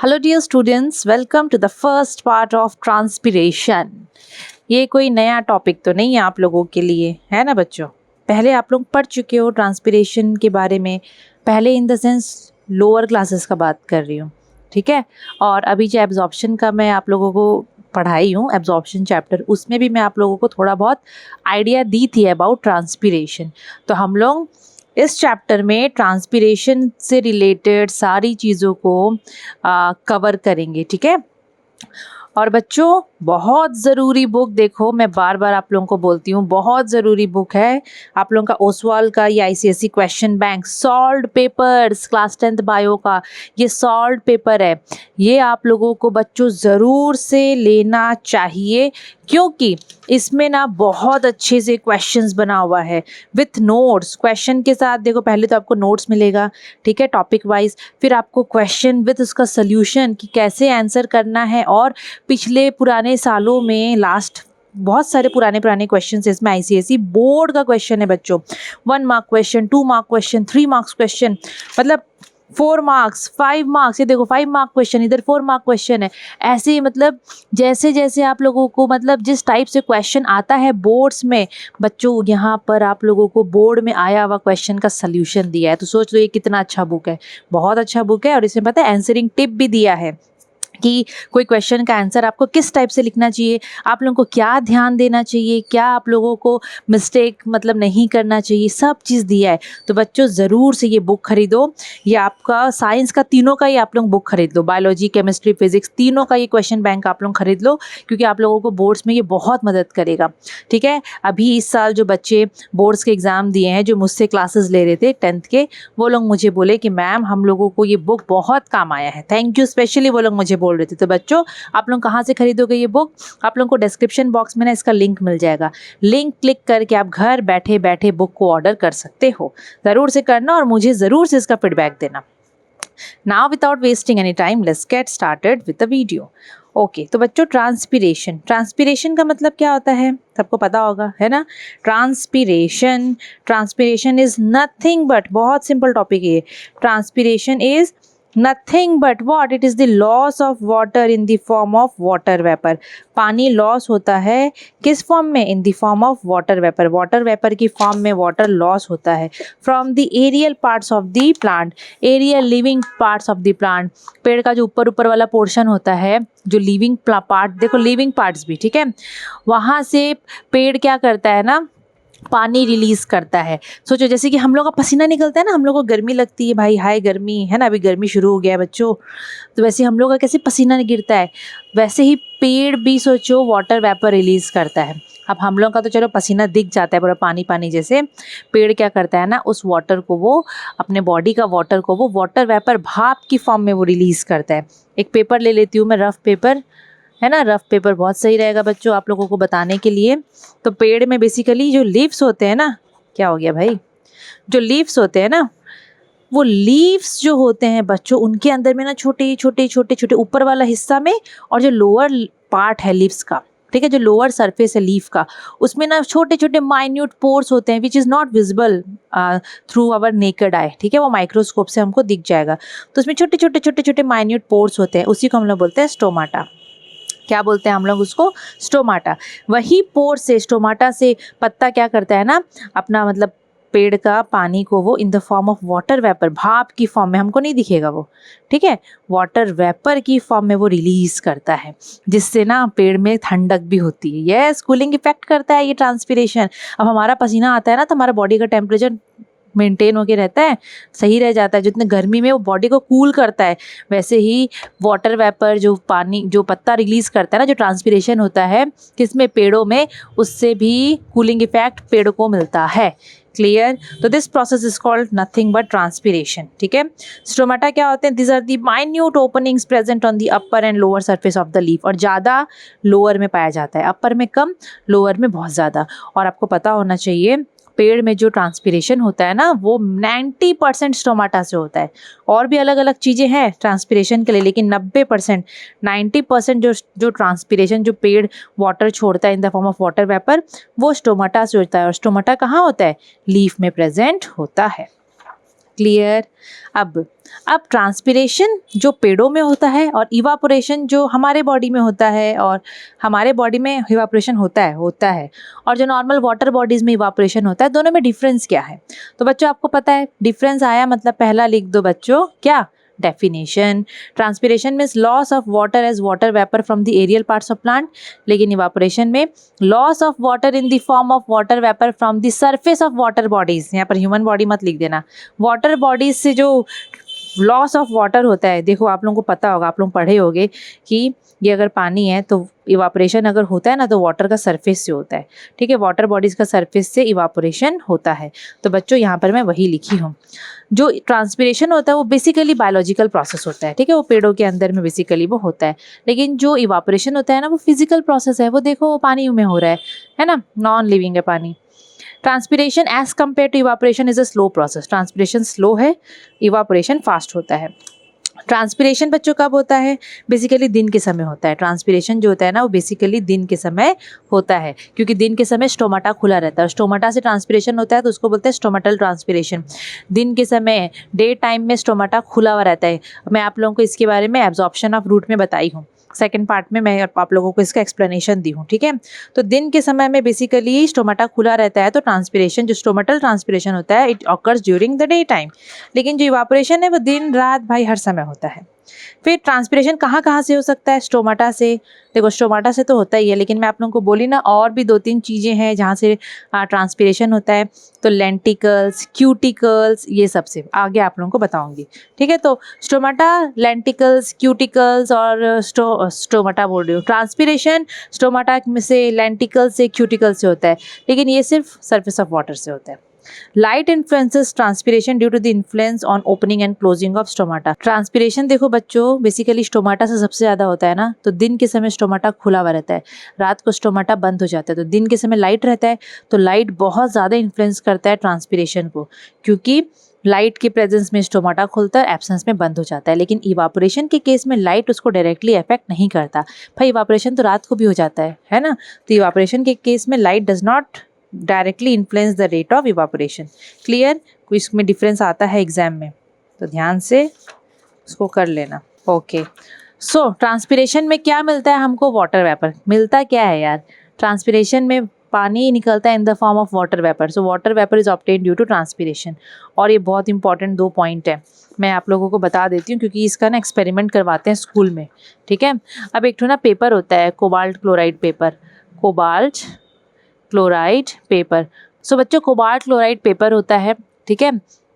Hello dear students, welcome to the first part of transpiration. ये कोई नया topic तो नहीं है आप लोगों के लिए, है ना बच्चों। पहले आप लोग पढ़ चुके हो ट्रांसपिरेशन के बारे में, पहले in the sense lower classes का बात कर रही हूँ, ठीक है। और अभी जो एब्जॉर्प्शन का मैं आप लोगों को पढ़ाई हूँ, एब्जॉर्प्शन चैप्टर, उसमें भी मैं आप लोगों को थोड़ा बहुत आइडिया दी थी अबाउट ट्रांसपिरेशन। तो हम लोग इस चैप्टर में ट्रांसपिरेशन से रिलेटेड सारी चीज़ों को कवर करेंगे, ठीक है। और बच्चों, बहुत ज़रूरी बुक, देखो मैं बार बार आप लोगों को बोलती हूँ, बहुत ज़रूरी बुक है आप लोगों का ओसवाल का या ICSE question bank solved papers class 10th bio का। ये सॉल्व्ड पेपर है, ये आप लोगों को बच्चों ज़रूर से लेना चाहिए, क्योंकि इसमें ना बहुत अच्छे से क्वेश्चंस बना हुआ है विथ नोट्स। क्वेश्चन के साथ देखो, पहले तो आपको नोट्स मिलेगा, ठीक है, टॉपिक वाइज, फिर आपको क्वेश्चन विथ उसका सोल्यूशन कि कैसे आंसर करना है। और पिछले पुराने सालों में लास्ट बहुत सारे पुराने क्वेश्चन इसमें आईसीएसई बोर्ड का क्वेश्चन है बच्चों। 1 mark question, 2 mark question, 3 marks question, मतलब 4 मार्क्स, 5 मार्क्स, ये देखो 5 मार्क क्वेश्चन, इधर 4 मार्क क्वेश्चन है। ऐसे ही मतलब जैसे जैसे आप लोगों को मतलब जिस टाइप से क्वेश्चन आता है बोर्ड्स में बच्चों, यहाँ पर आप लोगों को बोर्ड में आया हुआ क्वेश्चन का सल्यूशन दिया है। तो सोच लो ये कितना अच्छा बुक है, बहुत अच्छा बुक है। और इसमें पता है आंसरिंग टिप भी दिया है कि कोई क्वेश्चन का आंसर आपको किस टाइप से लिखना चाहिए, आप लोगों को क्या ध्यान देना चाहिए, क्या आप लोगों को मिस्टेक मतलब नहीं करना चाहिए, सब चीज़ दिया है। तो बच्चों ज़रूर से ये बुक खरीदो। ये आपका साइंस का तीनों का ही आप लोग बुक खरीद लो, बायोलॉजी, केमिस्ट्री, फिजिक्स, तीनों का ये क्वेश्चन बैंक आप लोग खरीद लो, क्योंकि आप लोगों को बोर्ड्स में ये बहुत मदद करेगा, ठीक है। अभी इस साल जो बच्चे बोर्ड्स के एग्ज़ाम दिए हैं, जो मुझसे क्लासेस ले रहे थे 10th के, वो लोग मुझे बोले कि मैम हम लोगों को ये बुक बहुत काम आया है, थैंक यू, स्पेशली वो लोग मुझे बोल रहे थे। तो बच्चों, आप लोग कहाँ से खरीदोगे ये बुक? आप लोगों को डिस्क्रिप्शन बॉक्स में ना इसका लिंक मिल जाएगा, लिंक क्लिक करके आप घर बैठे बैठे बुक को ऑर्डर कर सकते हो। ज़रूर से करना और मुझे ज़रूर से इसका फीडबैक देना। Now without wasting any time, let's get started with the video. Okay तो बच्चों, ट्रांसपिरेशन का मतलब क्या होता है सबको पता होगा, है ना। ट्रांसपिरेशन इज नथिंग बट, बहुत सिंपल टॉपिक है ये। Transpiration is nothing but what? It is the loss of water in the form of water vapour. पानी लॉस होता है किस फॉर्म में? In the form of water vapour. Water vapour की form में वाटर लॉस होता है from the aerial parts of the plant, aerial living parts of the plant. पेड़ का जो ऊपर वाला पोर्शन होता है, जो लिविंग पार्ट, देखो लिविंग पार्ट्स भी, ठीक है, वहाँ से पेड़ क्या करता है ना, पानी रिलीज करता है। सोचो जैसे कि हम लोग का पसीना निकलता है ना, हम लोग को गर्मी लगती है, भाई हाय गर्मी है ना, अभी गर्मी शुरू हो गया है बच्चों, तो वैसे हम लोग का कैसे पसीना गिरता है, वैसे ही पेड़ भी सोचो वाटर वेपर रिलीज करता है। अब हम लोग का तो चलो पसीना दिख जाता है पूरा पानी पानी जैसे, पेड़ क्या करता है ना, उस वाटर को वो अपने बॉडी का वाटर को वो वाटर वेपर भाप की फॉर्म में वो रिलीज करता है। एक पेपर ले लेती हूँ मैं, रफ पेपर, है ना, रफ पेपर बहुत सही रहेगा बच्चों आप लोगों को बताने के लिए। तो पेड़ में बेसिकली जो लीव्स होते हैं ना, क्या हो गया भाई, जो लीव्स होते हैं ना, वो लीव्स जो होते हैं बच्चों, उनके अंदर में ना छोटे छोटे ऊपर वाला हिस्सा में, और जो लोअर पार्ट है लीव्स का, ठीक है, जो लोअर सरफेस है लीफ का, उसमें ना छोटे छोटे माइन्यूट पोर्स होते हैं which is not visible through our naked eye, ठीक है, वो माइक्रोस्कोप से हमको दिख जाएगा। तो उसमें छोटे छोटे माइन्यूट पोर्स होते हैं, उसी को हम लोग बोलते हैं स्टोमाटा। क्या बोलते हैं हम लोग उसको? स्टोमाटा। वही पोर से, स्टोमाटा से पत्ता क्या करता है ना, अपना मतलब पेड़ का पानी को वो इन the form of water vapour, भाप की फॉर्म में, हमको नहीं दिखेगा वो, ठीक है, वाटर वेपर की फॉर्म में वो रिलीज करता है, जिससे ना पेड़ में ठंडक भी होती है। यस, कूलिंग इफेक्ट करता है ये ट्रांसपिरेशन। अब हमारा पसीना आता है ना, तो हमारा बॉडी का टेम्परेचर मेंटेन होके रहता है, सही रह जाता है, जितने गर्मी में वो बॉडी को कूल करता है, वैसे ही वाटर वेपर जो पानी, जो पत्ता रिलीज करता है ना, जो ट्रांसपिरेशन होता है किसमें? पेड़ों में, उससे भी कूलिंग इफेक्ट पेड़ों को मिलता है। क्लियर? तो this process is called nothing but transpiration, ठीक है। स्टोमाटा क्या होते हैं? This are the minute openings present on the upper and lower surface of the leaf. और ज़्यादा लोअर में पाया जाता है, अपर में कम, लोअर में बहुत ज़्यादा। और आपको पता होना चाहिए पेड़ में जो ट्रांसपिरेशन होता है ना, वो 90% स्टोमाटा से होता है। और भी अलग अलग चीज़ें हैं ट्रांसपिरेशन के लिए, लेकिन 90%, 90% जो ट्रांसपिरेशन जो पेड़ वाटर छोड़ता है in the form of water vapour, वो स्टोमाटा से होता है। और स्टोमाटा कहाँ होता है? लीफ में प्रेजेंट होता है। क्लियर। अब ट्रांसपिरेशन जो पेड़ों में होता है और इवापोरेशन जो हमारे बॉडी में होता है, और हमारे बॉडी में इवापोरेशन होता है और जो नॉर्मल वाटर बॉडीज़ में इवापोरेशन होता है, दोनों में डिफरेंस क्या है? तो बच्चों आपको पता है डिफरेंस आया, मतलब पहला लिख दो बच्चों, क्या? Definition. Transpiration means loss of water as water vapour from the aerial parts of plant, लेकिन इवापोरेशन में loss of water in the form of water vapour from the surface of water bodies. यहाँ पर human body मत लिख देना, water bodies से जो loss of water होता है, देखो आप लोगों को पता होगा, आप लोग पढ़े होंगे कि ये अगर पानी है तो इवापोरेशन अगर होता है ना तो वाटर का सरफेस से होता है, ठीक है, वाटर बॉडीज़ का सरफेस से इवापोरेशन होता है। तो बच्चों यहाँ पर मैं वही लिखी हूँ। जो ट्रांसपिरेशन होता है वो बेसिकली बायोलॉजिकल प्रोसेस होता है, ठीक है, वो पेड़ों के अंदर में बेसिकली वो होता है, लेकिन जो इवापोरेशन होता है ना वो फिजिकल प्रोसेस है, वो देखो वो पानी में हो रहा है ना, नॉन लिविंग है पानी। Transpiration as compare to evaporation is a slow process, transpiration slow है, इवापोरेशन फास्ट होता है। ट्रांसपिरेशन बच्चों कब होता है? बेसिकली दिन के समय होता है। ट्रांसपिरेशन जो होता है ना वो बेसिकली दिन के समय होता है, क्योंकि दिन के समय स्टोमाटा खुला रहता है, स्टोमाटा से ट्रांसपिरेशन होता है तो उसको बोलते हैं स्टोमाटल ट्रांसपिरेशन। दिन के समय डे टाइम में स्टोमाटा खुला हुआ रहता है। मैं आप लोगों को इसके बारे में एब्जॉर्प्शन ऑफ रूट में बताई हूँ, सेकंड पार्ट में मैं आप लोगों को इसका एक्सप्लेनेशन दी हूँ, ठीक है। तो दिन के समय में बेसिकली स्टोमाटा खुला रहता है, तो ट्रांसपिरेशन जो स्टोमाटल ट्रांसपिरेशन होता है it occurs during the day time, लेकिन जो इवापोरेशन है वो दिन रात भाई हर समय होता है। फिर ट्रांसपिरेशन कहाँ कहाँ से हो सकता है? स्टोमाटा से, देखो स्टोमाटा से तो होता ही है, लेकिन मैं आप लोगों को बोली ना और भी 2-3 चीज़ें हैं जहाँ से ट्रांसपिरेशन होता है, तो लेंटिकल्स, क्यूटिकल्स, ये सब से आगे आप लोगों को बताऊंगी, ठीक है। तो स्टोमाटा, लेंटिकल्स, क्यूटिकल्स और स्टोमाटा बोल रही हूँ, ट्रांसपिरेशन स्टोमाटा में से, लेंटिकल्स से, क्यूटिकल से होता है, लेकिन ये सिर्फ सरफेस ऑफ वाटर से होता है। Light influences transpiration due to the influence on opening and closing of stomata. Transpiration देखो बच्चों बेसिकली स्टोमाटा से सबसे ज़्यादा होता है ना, तो दिन के समय स्टोमाटा खुला हुआ रहता है, रात को स्टोमाटा बंद हो जाता है। तो दिन के समय लाइट रहता है, तो लाइट बहुत ज़्यादा इन्फ्लुएंस करता है ट्रांसपिरेशन को, क्योंकि लाइट के प्रेजेंस में स्टोमाटा खुलता है, एब्सेंस में बंद हो जाता है। लेकिन इवापोरेशन के केस में लाइट उसको डायरेक्टली अफेक्ट नहीं करता। भाई इवापोरेशन तो रात को भी हो जाता है ना, तो इवापोरेशन के केस में light does not directly influence the rate of evaporation. Clear? इसमें डिफरेंस आता है एग्जाम में, तो ध्यान से उसको कर लेना। ओके, सो ट्रांसपिरेशन में क्या मिलता है हमको? Water vapour. मिलता क्या है यार? ट्रांसपिरेशन में पानी निकलता है in the form of water vapour, so water vapour is obtain due to transpiration. और ये बहुत इंपॉर्टेंट 2 पॉइंट है, मैं आप लोगों को बता देती हूँ क्योंकि इसका ना एक्सपेरिमेंट करवाते हैं स्कूल में, ठीक है। अब एक ना पेपर होता है cobalt chloride paper, cobalt chloride paper. So बच्चों कोबाल्ट क्लोराइड पेपर होता है, ठीक है,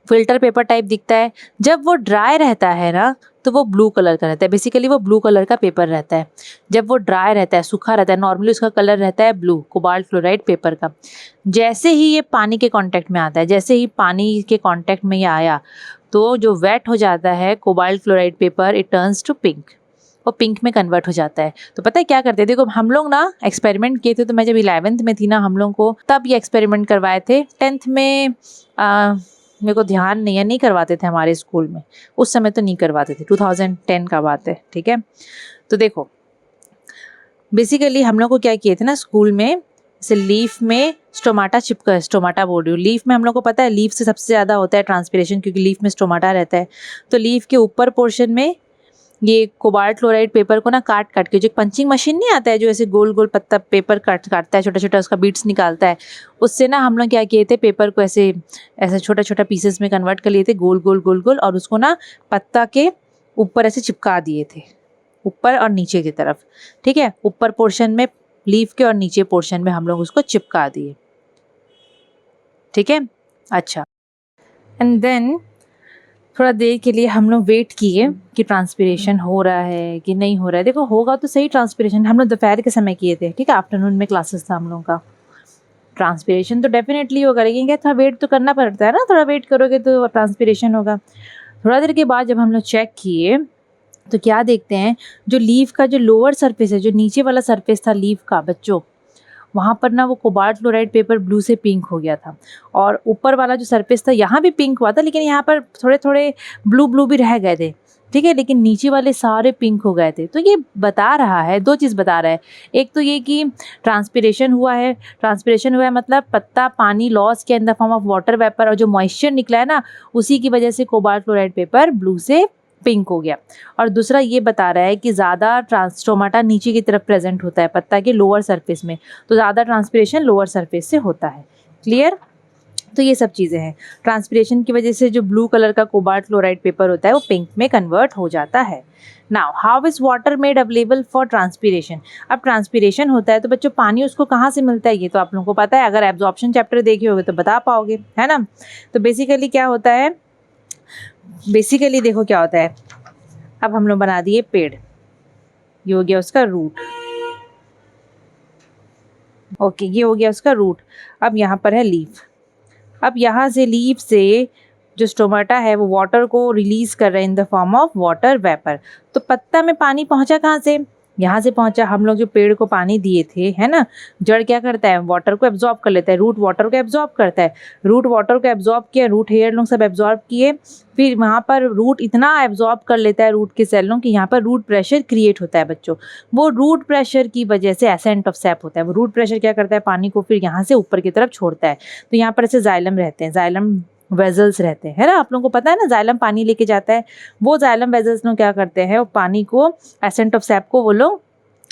फिल्टर पेपर टाइप दिखता है। जब वो ड्राई रहता है ना तो वो ब्लू कलर का रहता है, बेसिकली वो ब्लू कलर का पेपर रहता है। जब वो ड्राई रहता है, सूखा रहता है, नॉर्मली उसका कलर रहता है ब्लू, कोबाल्ट क्लोराइड पेपर का। जैसे ही ये पानी के कांटेक्ट में आता है, जैसे ही पानी के कांटेक्ट में ये आया तो जो वेट हो जाता है cobalt chloride paper, it turns to pink, वो पिंक में कन्वर्ट हो जाता है। तो पता है क्या करते हैं? देखो हम लोग ना एक्सपेरिमेंट किए थे, तो मैं जब 11th में थी ना हम लोग को तब ये एक्सपेरिमेंट करवाए थे। 10th में मेरे को ध्यान नहीं है, नहीं करवाते थे हमारे स्कूल में, उस समय तो नहीं करवाते थे, 2010 का बात है, ठीक है। तो देखो बेसिकली हम लोग को क्या किए थे ना स्कूल में, जैसे लीफ में स्टोमाटा चिपका, स्टोमाटा बोल रही हूँ, लीफ में हम लोग को पता है लीफ से सबसे ज़्यादा होता है ट्रांसपिरेशन, क्योंकि लीफ में स्टोमाटा रहता है। तो लीफ के ऊपर पोर्शन में ये कोबाल्ट क्लोराइड पेपर को ना काट काट के, जो पंचिंग मशीन नहीं आता है जो ऐसे गोल गोल पत्ता पेपर काटता है, छोटा छोटा उसका बीट्स निकालता है, उससे ना हम लोग क्या किए थे, पेपर को ऐसे ऐसे छोटा छोटा पीसेस में कन्वर्ट कर लिए थे, गोल गोल गोल गोल, और उसको ना पत्ता के ऊपर ऐसे चिपका दिए थे, ऊपर और नीचे की तरफ, ठीक है, ऊपर पोर्शन में लीफ के और नीचे पोर्शन में हम लोग उसको चिपका दिए, ठीक है। अच्छा, एंड देन थोड़ा देर के लिए हम लोग वेट किए कि ट्रांसपिरेशन हो रहा है कि नहीं हो रहा है। देखो होगा तो सही ट्रांसपिरेशन, हम लोग दोपहर के समय किए थे, ठीक है, आफ्टरनून में क्लासेस था हम लोगों का। ट्रांसपिरेशन तो डेफिनेटली होगा, लेकिन क्या थोड़ा वेट तो करना पड़ता है ना, थोड़ा वेट करोगे तो ट्रांसपिरेशन होगा। थोड़ा देर के बाद जब हम लोग चेक किए तो क्या देखते हैं, जो लीफ का जो लोअर सरफेस है, जो नीचे वाला सरफेस था लीफ का बच्चों, वहाँ पर ना वो कोबाल्ट क्लोराइड पेपर ब्लू से पिंक हो गया था, और ऊपर वाला जो सरफेस था यहाँ भी पिंक हुआ था, लेकिन यहाँ पर थोड़े थोड़े ब्लू ब्लू भी रह गए थे, ठीक है, लेकिन नीचे वाले सारे पिंक हो गए थे। तो ये बता रहा है, दो चीज़ बता रहा है। एक तो ये कि ट्रांसपिरेशन हुआ है, ट्रांसपिरेशन हुआ है मतलब पत्ता पानी लॉस किया इन the form of water vapour, और जो मॉइस्चर निकला है ना उसी की वजह से कोबाल्ट क्लोराइड पेपर ब्लू से पिंक हो गया। और दूसरा ये बता रहा है कि ज़्यादा स्टोमाटा नीचे की तरफ प्रेजेंट होता है पत्ता के लोअर सरफेस में, तो ज़्यादा ट्रांसपिरेशन लोअर सरफेस से होता है। क्लियर? तो ये सब चीज़ें हैं, ट्रांसपिरेशन की वजह से जो ब्लू कलर का कोबाल्ट क्लोराइड पेपर होता है वो पिंक में कन्वर्ट हो जाता है। Now how is water made available for transpiration? अब ट्रांसपिरेशन होता है तो बच्चों पानी उसको कहाँ से मिलता है ये तो आप लोगों को पता है, अगर एब्जॉर्प्शन चैप्टर देखे होगे तो बता पाओगे, है ना। तो बेसिकली क्या होता है, बेसिकली देखो क्या होता है, अब हम लोग बना दिए पेड़, ये हो गया उसका रूट, ओके ये हो गया उसका रूट। अब यहाँ पर है लीफ, अब यहाँ से लीफ से जो स्टोमाटा है वो वाटर को रिलीज कर रहा है in the form of water vapour. तो पत्ता में पानी पहुँचा कहाँ से, यहाँ से पहुँचा। हम लोग जो पेड़ को पानी दिए थे, है ना, जड़ क्या करता है, वाटर को एब्जॉर्ब कर लेता है, रूट वाटर को एब्जॉर्ब करता है, रूट वाटर को एब्जॉर्ब किया, रूट हेयर लोग सब एब्जॉर्ब किए, फिर वहाँ पर रूट इतना एब्जॉर्ब कर लेता है रूट के सेलों कि यहाँ पर रूट प्रेशर क्रिएट होता है बच्चों। वो रूट प्रेशर की वजह से एसेंट ऑफ सैप होता है, वो रूट प्रेशर क्या करता है, पानी को फिर यहाँ से ऊपर की तरफ छोड़ता है। तो यहाँ पर ऐसे जाइलम रहते हैं, जाइलम वेजल्स रहते हैं, है ना, आप लोगों को पता है ना, जाइलम पानी लेके जाता है, वो जाइलम वेजल्स लोग क्या करते हैं, वो पानी को एसेंट ऑफ सैप को वो लोग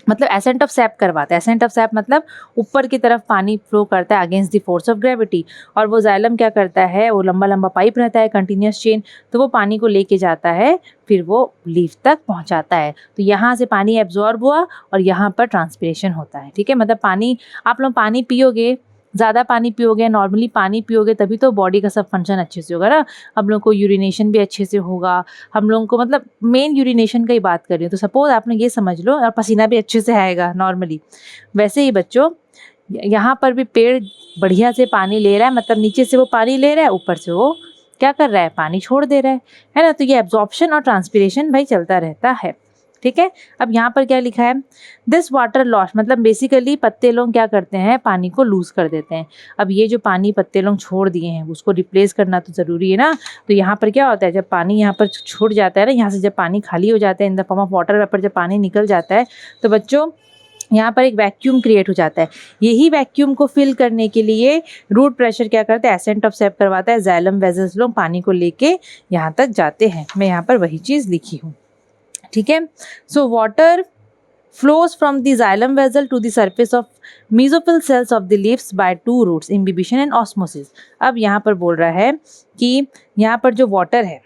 मतलब एसेंट ऑफ सैप करवाता है। एसेंट ऑफ सैप मतलब ऊपर की तरफ पानी फ्लो करता है against the force of gravity, और वो जाइलम क्या करता है, वो लंबा लंबा पाइप रहता है, कंटिन्यूस चेन, तो वो पानी को लेके जाता है, फिर वो लीफ तक पहुंचाता है। तो यहाँ से पानी एब्जॉर्ब हुआ और यहाँ पर ट्रांसपिरेशन होता है, ठीक है। मतलब पानी, आप लोग पानी पियोगे, ज़्यादा पानी पियोगे, नॉर्मली पानी पियोगे तभी तो बॉडी का सब फंक्शन अच्छे से होगा ना, हम लोग को यूरिनेशन भी अच्छे से होगा, हम लोगों को मतलब मेन यूरिनेशन का ही बात कर रही हूँ, तो सपोज आपने ये समझ लो, और पसीना भी अच्छे से आएगा नॉर्मली। वैसे ही बच्चों यहाँ पर भी पेड़ बढ़िया से पानी ले रहा है, मतलब नीचे से वो पानी ले रहा है, ऊपर से वो क्या कर रहा है, पानी छोड़ दे रहा है ना। तो ये एब्जॉर्प्शन और ट्रांसपिरेशन भाई चलता रहता है, ठीक है। अब यहाँ पर क्या लिखा है, दिस वाटर लॉस, मतलब बेसिकली पत्ते लोग क्या करते हैं, पानी को लूज कर देते हैं। अब ये जो पानी पत्ते लोग छोड़ दिए हैं उसको रिप्लेस करना तो ज़रूरी है ना। तो यहाँ पर क्या होता है, जब पानी यहाँ पर छूट जाता है ना, यहाँ से जब पानी खाली हो जाता है in the form of water vapour, जब पानी निकल जाता है तो बच्चों यहाँ पर एक वैक्यूम क्रिएट हो जाता है। यही वैक्यूम को फिल करने के लिए रूट प्रेशर क्या करता है, एसेंट ऑफ सैप करवाता है, जाइलम वेजल्स लोग पानी को लेके यहाँ तक जाते हैं। मैं यहाँ पर वही चीज़ लिखी हूँ, ठीक है। So water flows from the xylem vessel to the surface of mesophyll cells of the leaves by two routes, imbibition and osmosis। अब यहाँ पर बोल रहा है कि यहाँ पर जो वाटर है,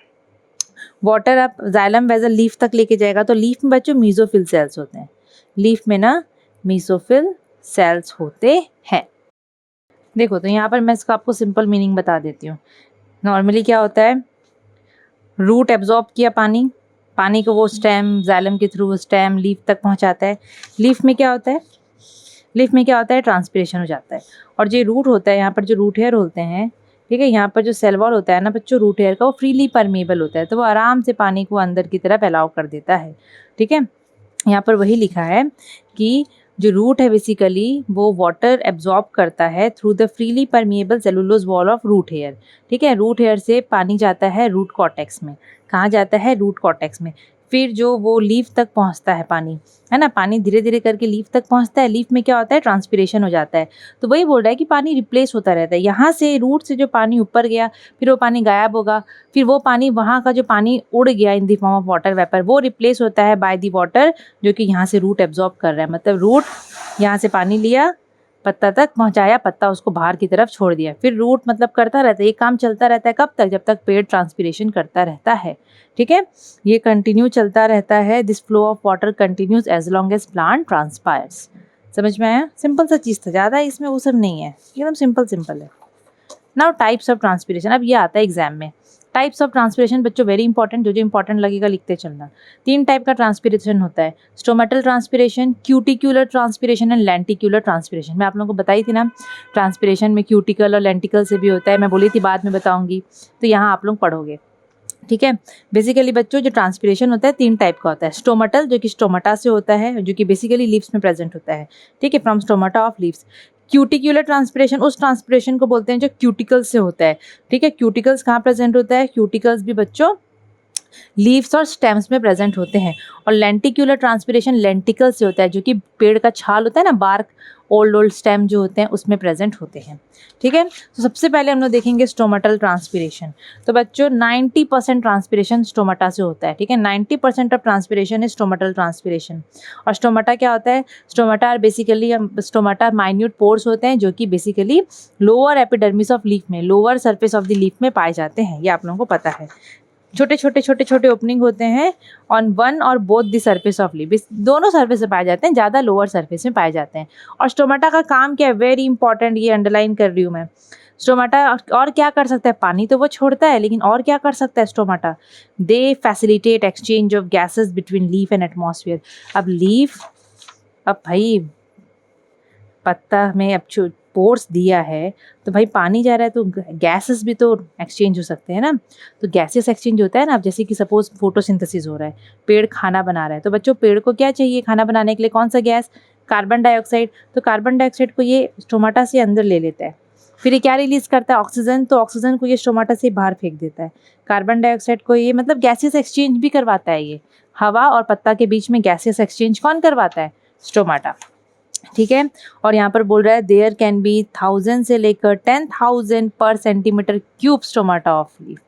वाटर आप जाइलम वेसल लीफ तक लेके जाएगा, तो लीफ में बच्चों मीसोफिल सेल्स होते हैं, लीफ में ना मीसोफिल सेल्स होते हैं। देखो तो यहाँ पर मैं इसका आपको सिंपल मीनिंग बता देती हूँ। नॉर्मली क्या होता है, रूट एब्जॉर्ब किया पानी को वो स्टेम जाइलम के थ्रू स्टेम लीफ तक पहुंचाता है। लीफ में क्या होता है, ट्रांसपिरेशन हो जाता है। और जो रूट होता है, यहाँ पर जो रूट हेयर होते हैं, ठीक है, यहाँ पर जो सेल वॉल होता है ना बच्चों, रूट हेयर का, वो फ्रीली परमेबल होता है, तो वो आराम से पानी को अंदर की तरफ अलाउ कर देता है, ठीक है। यहाँ पर वही लिखा है कि जो रूट है बेसिकली वो वाटर एब्जॉर्ब करता है through the freely permeable cellulose wall of root hair, ठीक है। रूट हेयर से पानी जाता है रूट कॉर्टेक्स में, कहाँ जाता है, रूट कॉर्टेक्स में, फिर जो वो लीफ तक पहुँचता है पानी, है ना, पानी धीरे धीरे करके लीफ तक पहुँचता है, लीफ में क्या होता है, ट्रांसपिरेशन हो जाता है। तो वही बोल रहा है कि पानी रिप्लेस होता रहता है, यहाँ से रूट से जो पानी ऊपर गया फिर वो पानी गायब होगा, फिर वो पानी वहाँ का जो पानी उड़ गया इन the form of water vapour वो रिप्लेस होता है बाय द वाटर जो कि यहाँ से रूट एब्जॉर्ब कर रहा है। मतलब रूट यहाँ से पानी लिया, पत्ता तक पहुंचाया, पत्ता उसको बाहर की तरफ छोड़ दिया, फिर रूट मतलब करता रहता है, ये काम चलता रहता है कब तक, जब तक पेड़ ट्रांसपिरेशन करता रहता है, ठीक है। ये कंटिन्यू चलता रहता है, this flow of water continues as long as plant transpires. समझ में आया, सिंपल सा चीज़ था, ज़्यादा इसमें वो सब नहीं है, एकदम सिंपल है। नाउ टाइप्स ऑफ ट्रांसपिरेशन, अब ये आता है एग्जाम में। टाइप्स ऑफ ट्रांसपिरेशन बच्चों वेरी इंपॉर्टेंट, जो इंपॉर्टेंट लगेगा लिखते चलना। 3 टाइप का ट्रांसपिरेशन होता है, stomatal transpiration, cuticular transpiration and lenticular transpiration. मैं आप लोगों को बताई थी ना, ट्रांसपिरेशन में क्यूटिकल और लेंटिकल से भी होता है, मैं बोली थी बाद में बताऊंगी, तो यहाँ आप लोग पढ़ोगे। ठीक है। बेसिकली बच्चों जो ट्रांसपिरेशन होता है 3 टाइप का होता है। स्टोमेटल जो कि स्टोमाटा से होता है, जो कि बेसिकली लीव्स में प्रेजेंट होता है, ठीक है, from stomata of leaves. Cuticular transpiration उस ट्रांसपिरेशन को बोलते हैं जो क्यूटिकल्स से होता है, ठीक है। क्यूटिकल्स कहाँ प्रेजेंट होता है? क्यूटिकल्स भी बच्चों लीव्स और स्टेम्स में प्रेजेंट होते हैं। और लेंटिक्युलर ट्रांसपिरेशन लेंटिकल से होता है, जो कि पेड़ का छाल होता है ना, बार्क, ओल्ड स्टेम जो होते हैं उसमें प्रेजेंट होते हैं, ठीक है। तो सबसे पहले हम लोग देखेंगे स्टोमेटल ट्रांसपिरेशन। तो बच्चों 90% ट्रांसपिरेशन स्टोमाटा से होता है, ठीक है। 90% of transpiration is stomatal transpiration. और स्टोमाटा क्या होता है? Stomata are basically stomata minute pores होते हैं जो कि basically lower epidermis of leaf में, lower surface of the leaf में पाए जाते हैं, ये आप लोगों को पता है। छोटे छोटे ओपनिंग होते हैं ऑन वन और both the surface of leaf, दोनों सरफेस से पाए जाते हैं, ज़्यादा लोअर सरफेस में पाए जाते हैं। और स्टोमाटा का काम क्या है? वेरी इंपॉर्टेंट, ये अंडरलाइन कर रही हूँ मैं। स्टोमाटा और क्या कर सकता है? पानी तो वो छोड़ता है, लेकिन और क्या कर सकता है stomata? They facilitate exchange of gases between leaf and atmosphere. अब भाई पत्ता में अब पोर्स दिया है तो भाई पानी जा रहा है तो गैसेस भी तो एक्सचेंज हो सकते हैं ना। तो गैसेस एक्सचेंज होता है ना। अब जैसे कि सपोज फोटोसिंथेसिस हो रहा है, पेड़ खाना बना रहा है, तो बच्चों पेड़ को क्या चाहिए खाना बनाने के लिए? कौन सा गैस? Carbon dioxide. तो कार्बन डाइऑक्साइड को ये स्टोमाटा से अंदर ले लेता है, फिर ये क्या रिलीज करता है? ऑक्सीजन। तो ऑक्सीजन को ये स्टोमाटा से बाहर फेंक देता है। कार्बन डाइऑक्साइड को ये मतलब गैसेस एक्सचेंज भी करवाता है। ये हवा और पत्ता के बीच में गैसेस एक्सचेंज कौन करवाता है? स्टोमाटा, ठीक है। और यहाँ पर बोल रहा है देयर कैन बी 1000 से लेकर 10,000 पर centimetre cube stomata of leaf.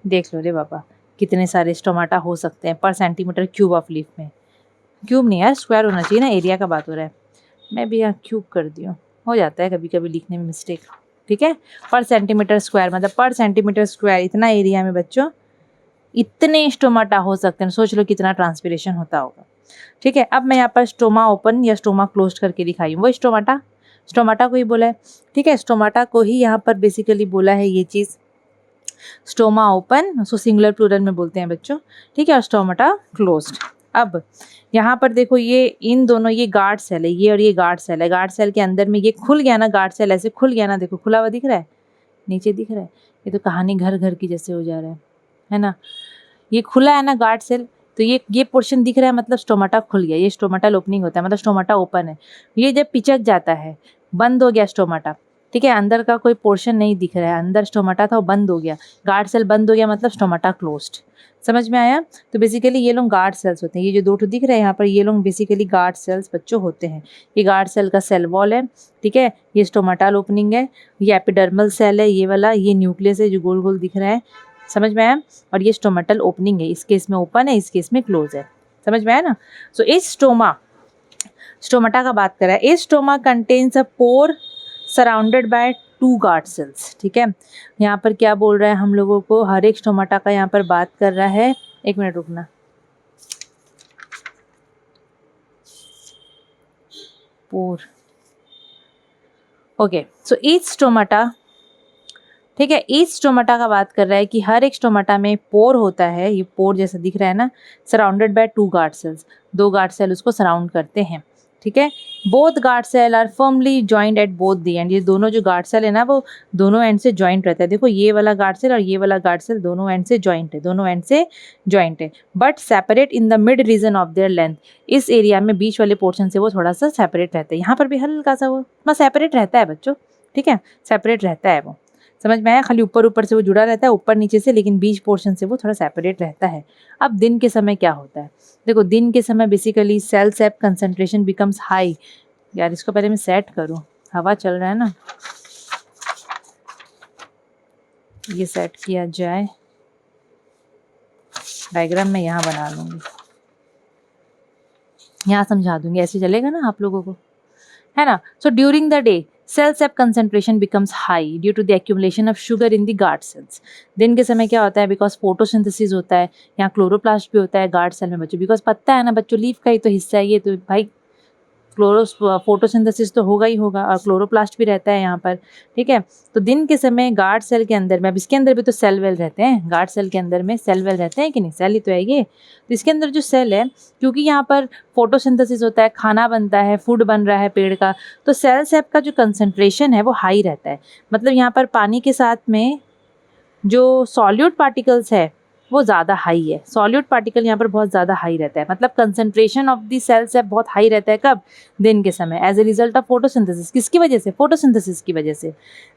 देख लो रे बाबा, कितने सारे स्टोमाटा हो सकते हैं पर सेंटीमीटर क्यूब ऑफ लीफ में। क्यूब नहीं यार, स्क्वायर होना चाहिए ना, एरिया का बात हो रहा है। मैं भी यहाँ क्यूब कर दी हूँ, हो जाता है कभी कभी लिखने में मिस्टेक, ठीक है। पर सेंटीमीटर स्क्वायर मतलब पर सेंटीमीटर स्क्वायर इतना एरिया में बच्चों इतने स्टोमाटा हो सकते हैं। सोच लो कितना ट्रांसपिरेशन होता होगा, ठीक है। अब मैं यहाँ पर स्टोमा ओपन या स्टोमा क्लोज्ड करके दिखाई हूँ, वो स्टोमाटा को ही बोला है, ठीक है। स्टोमाटा को ही यहाँ पर बेसिकली बोला है ये चीज़, स्टोमा ओपन, उसको सिंगुलर प्लूरल में बोलते हैं बच्चों, ठीक है। और स्टोमाटा क्लोज्ड। अब यहाँ पर देखो ये इन दोनों, ये गार्ड सेल है, ये और ये गार्ड सेल है। गार्ड सेल के अंदर में ये खुल गया ना, गार्ड सेल ऐसे खुल गया ना, देखो खुला हुआ दिख रहा है, नीचे दिख रहा है। ये तो कहानी घर घर की जैसे हो जा रहा है ना। ये खुला है ना गार्ड सेल, तो ये पोर्शन दिख रहा है मतलब स्टोमाटा खुल गया, ये स्टोमाटल ओपनिंग होता है, मतलब स्टोमाटा ओपन है। ये जब पिचक जाता है, बंद हो गया स्टोमाटा, ठीक है। अंदर का कोई पोर्शन नहीं दिख रहा है, अंदर स्टोमाटा था वो बंद हो गया, गार्ड सेल बंद हो गया मतलब स्टोमाटा क्लोज्ड। समझ में आया? तो बेसिकली ये लोग गार्ड सेल्स होते हैं। ये जो दो ठो दिख रहे हैं यहाँ पर, ये लोग बेसिकली गार्ड सेल्स बच्चों होते हैं। ये गार्ड सेल का सेल वॉल है, ठीक है। ये स्टोमाटल ओपनिंग है, ये एपिडर्मल सेल है, ये वाला, ये न्यूक्लियस है जो गोल गोल दिख रहा है। समझ में आया? और ये स्टोमेटल ओपनिंग है, इस केस में ओपन है, इस केस में क्लोज है। समझ में आया ना? सो इस स्टोमाटा का बात कर रहा है। इस stoma contains a pore surrounded by 2 guard cells, ठीक है। यहाँ पर क्या बोल रहा है हम लोगों को, हर एक स्टोमाटा का यहाँ पर बात कर रहा है। एक मिनट रुकना, पोर, ओके। सो ईच स्टोमाटा, ठीक है, ईच स्टोमाटा का बात कर रहा है कि हर एक स्टोमाटा में पोर होता है, ये पोर जैसा दिख रहा है ना, surrounded by 2 guard cells, 2 guard cell उसको सराउंड करते हैं, ठीक है। Both guard cell are firmly joint at both the end, ये दोनों जो गार्ड सेल है ना वो दोनों एंड से जॉइंट रहता है। देखो ये वाला गार्ड सेल और ये वाला गार्ड सेल दोनों एंड से जॉइंट है, दोनों एंड से जॉइंट है, but separate in the mid region of their length. इस एरिया में बीच वाले पोर्शन से वो थोड़ा सा सेपरेट रहता है। यहाँ पर भी हल्का सा वो सेपरेट रहता है बच्चों, ठीक है, सेपरेट रहता है वो। समझ में आया? खाली ऊपर ऊपर से वो जुड़ा रहता है, ऊपर नीचे से, लेकिन बीच पोर्शन से वो थोड़ा सेपरेट रहता है। अब दिन के समय क्या होता है? देखो दिन के समय basically cell sap concentration becomes high. यार इसको पहले मैं सेट करूं, हवा चल रहा है ना, ये सेट किया जाए। डायग्राम मैं यहाँ बना लूँगी, यहाँ समझा दूंगी, ऐसे चलेगा ना आप लोगों को, है ना। So during the day cell sap concentration becomes high due to the accumulation of sugar in the guard cells. दिन के समय क्या होता है? बिकॉज फोटोसिंथेसिस होता है, यहाँ क्लोरोप्लास्ट भी होता है गार्ड सेल में बच्चों, बिकॉज पत्ता है ना बच्चों, लीफ का ही तो हिस्सा है ये, तो भाई फोटोसिंथेसिस तो होगा ही होगा, और क्लोरोप्लास्ट भी रहता है यहाँ पर, ठीक है। तो दिन के समय गार्ड सेल के अंदर में, अब इसके अंदर भी तो सेल वेल रहते हैं, गार्ड सेल के अंदर में सेल वेल रहते हैं कि नहीं? सेल ही तो है ये। तो इसके अंदर जो सेल है, क्योंकि यहाँ पर फोटोसिंथेसिस होता है, खाना बनता है, फूड बन रहा है पेड़ का, तो सेल सेप का जो कंसंट्रेशन है वो हाई रहता है। मतलब यहाँ पर पानी के साथ में जो सॉल्यूट पार्टिकल्स है वो ज़्यादा हाई है, सॉल्यूट पार्टिकल यहाँ पर बहुत ज़्यादा हाई रहता है, मतलब कंसंट्रेशन ऑफ दी सेल्स है बहुत हाई रहता है। कब? दिन के समय, as a result of photosynthesis. किसकी वजह से? फोटोसिंथेसिस की वजह से।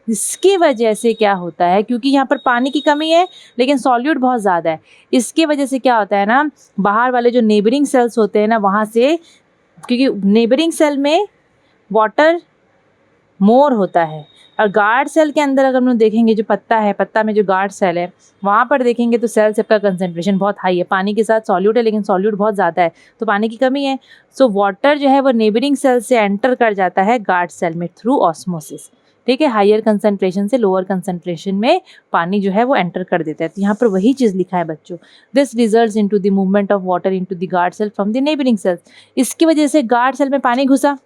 इसकी वजह से क्या होता है, क्योंकि यहाँ पर पानी की कमी है लेकिन सॉल्यूट बहुत ज़्यादा है, इसकी वजह से क्या होता है ना, बाहर वाले जो नेबरिंग सेल्स होते हैं ना, वहाँ से, क्योंकि नेबरिंग सेल में वाटर मोर होता है, और गार्ड सेल के अंदर अगर हम लोग देखेंगे, जो पत्ता है, पत्ता में जो गार्ड सेल है, वहाँ पर देखेंगे तो सेल का कंसंट्रेशन बहुत हाई है, पानी के साथ सॉल्यूट है लेकिन सॉल्यूट बहुत ज़्यादा है, तो पानी की कमी है। सो वाटर जो है वो नेबरिंग सेल से एंटर कर जाता है गार्ड सेल में थ्रू ऑस्मोसिस। ठीक है, हायर कंसंट्रेशन से लोअर कंसंट्रेशन में पानी जो है वो एंटर कर देता है। तो यहाँ पर वही चीज़ लिखा है बच्चों, this results into the movement of water into the guard cell from the neighbouring cells. इसकी वजह से गार्ड सेल में पानी घुसा,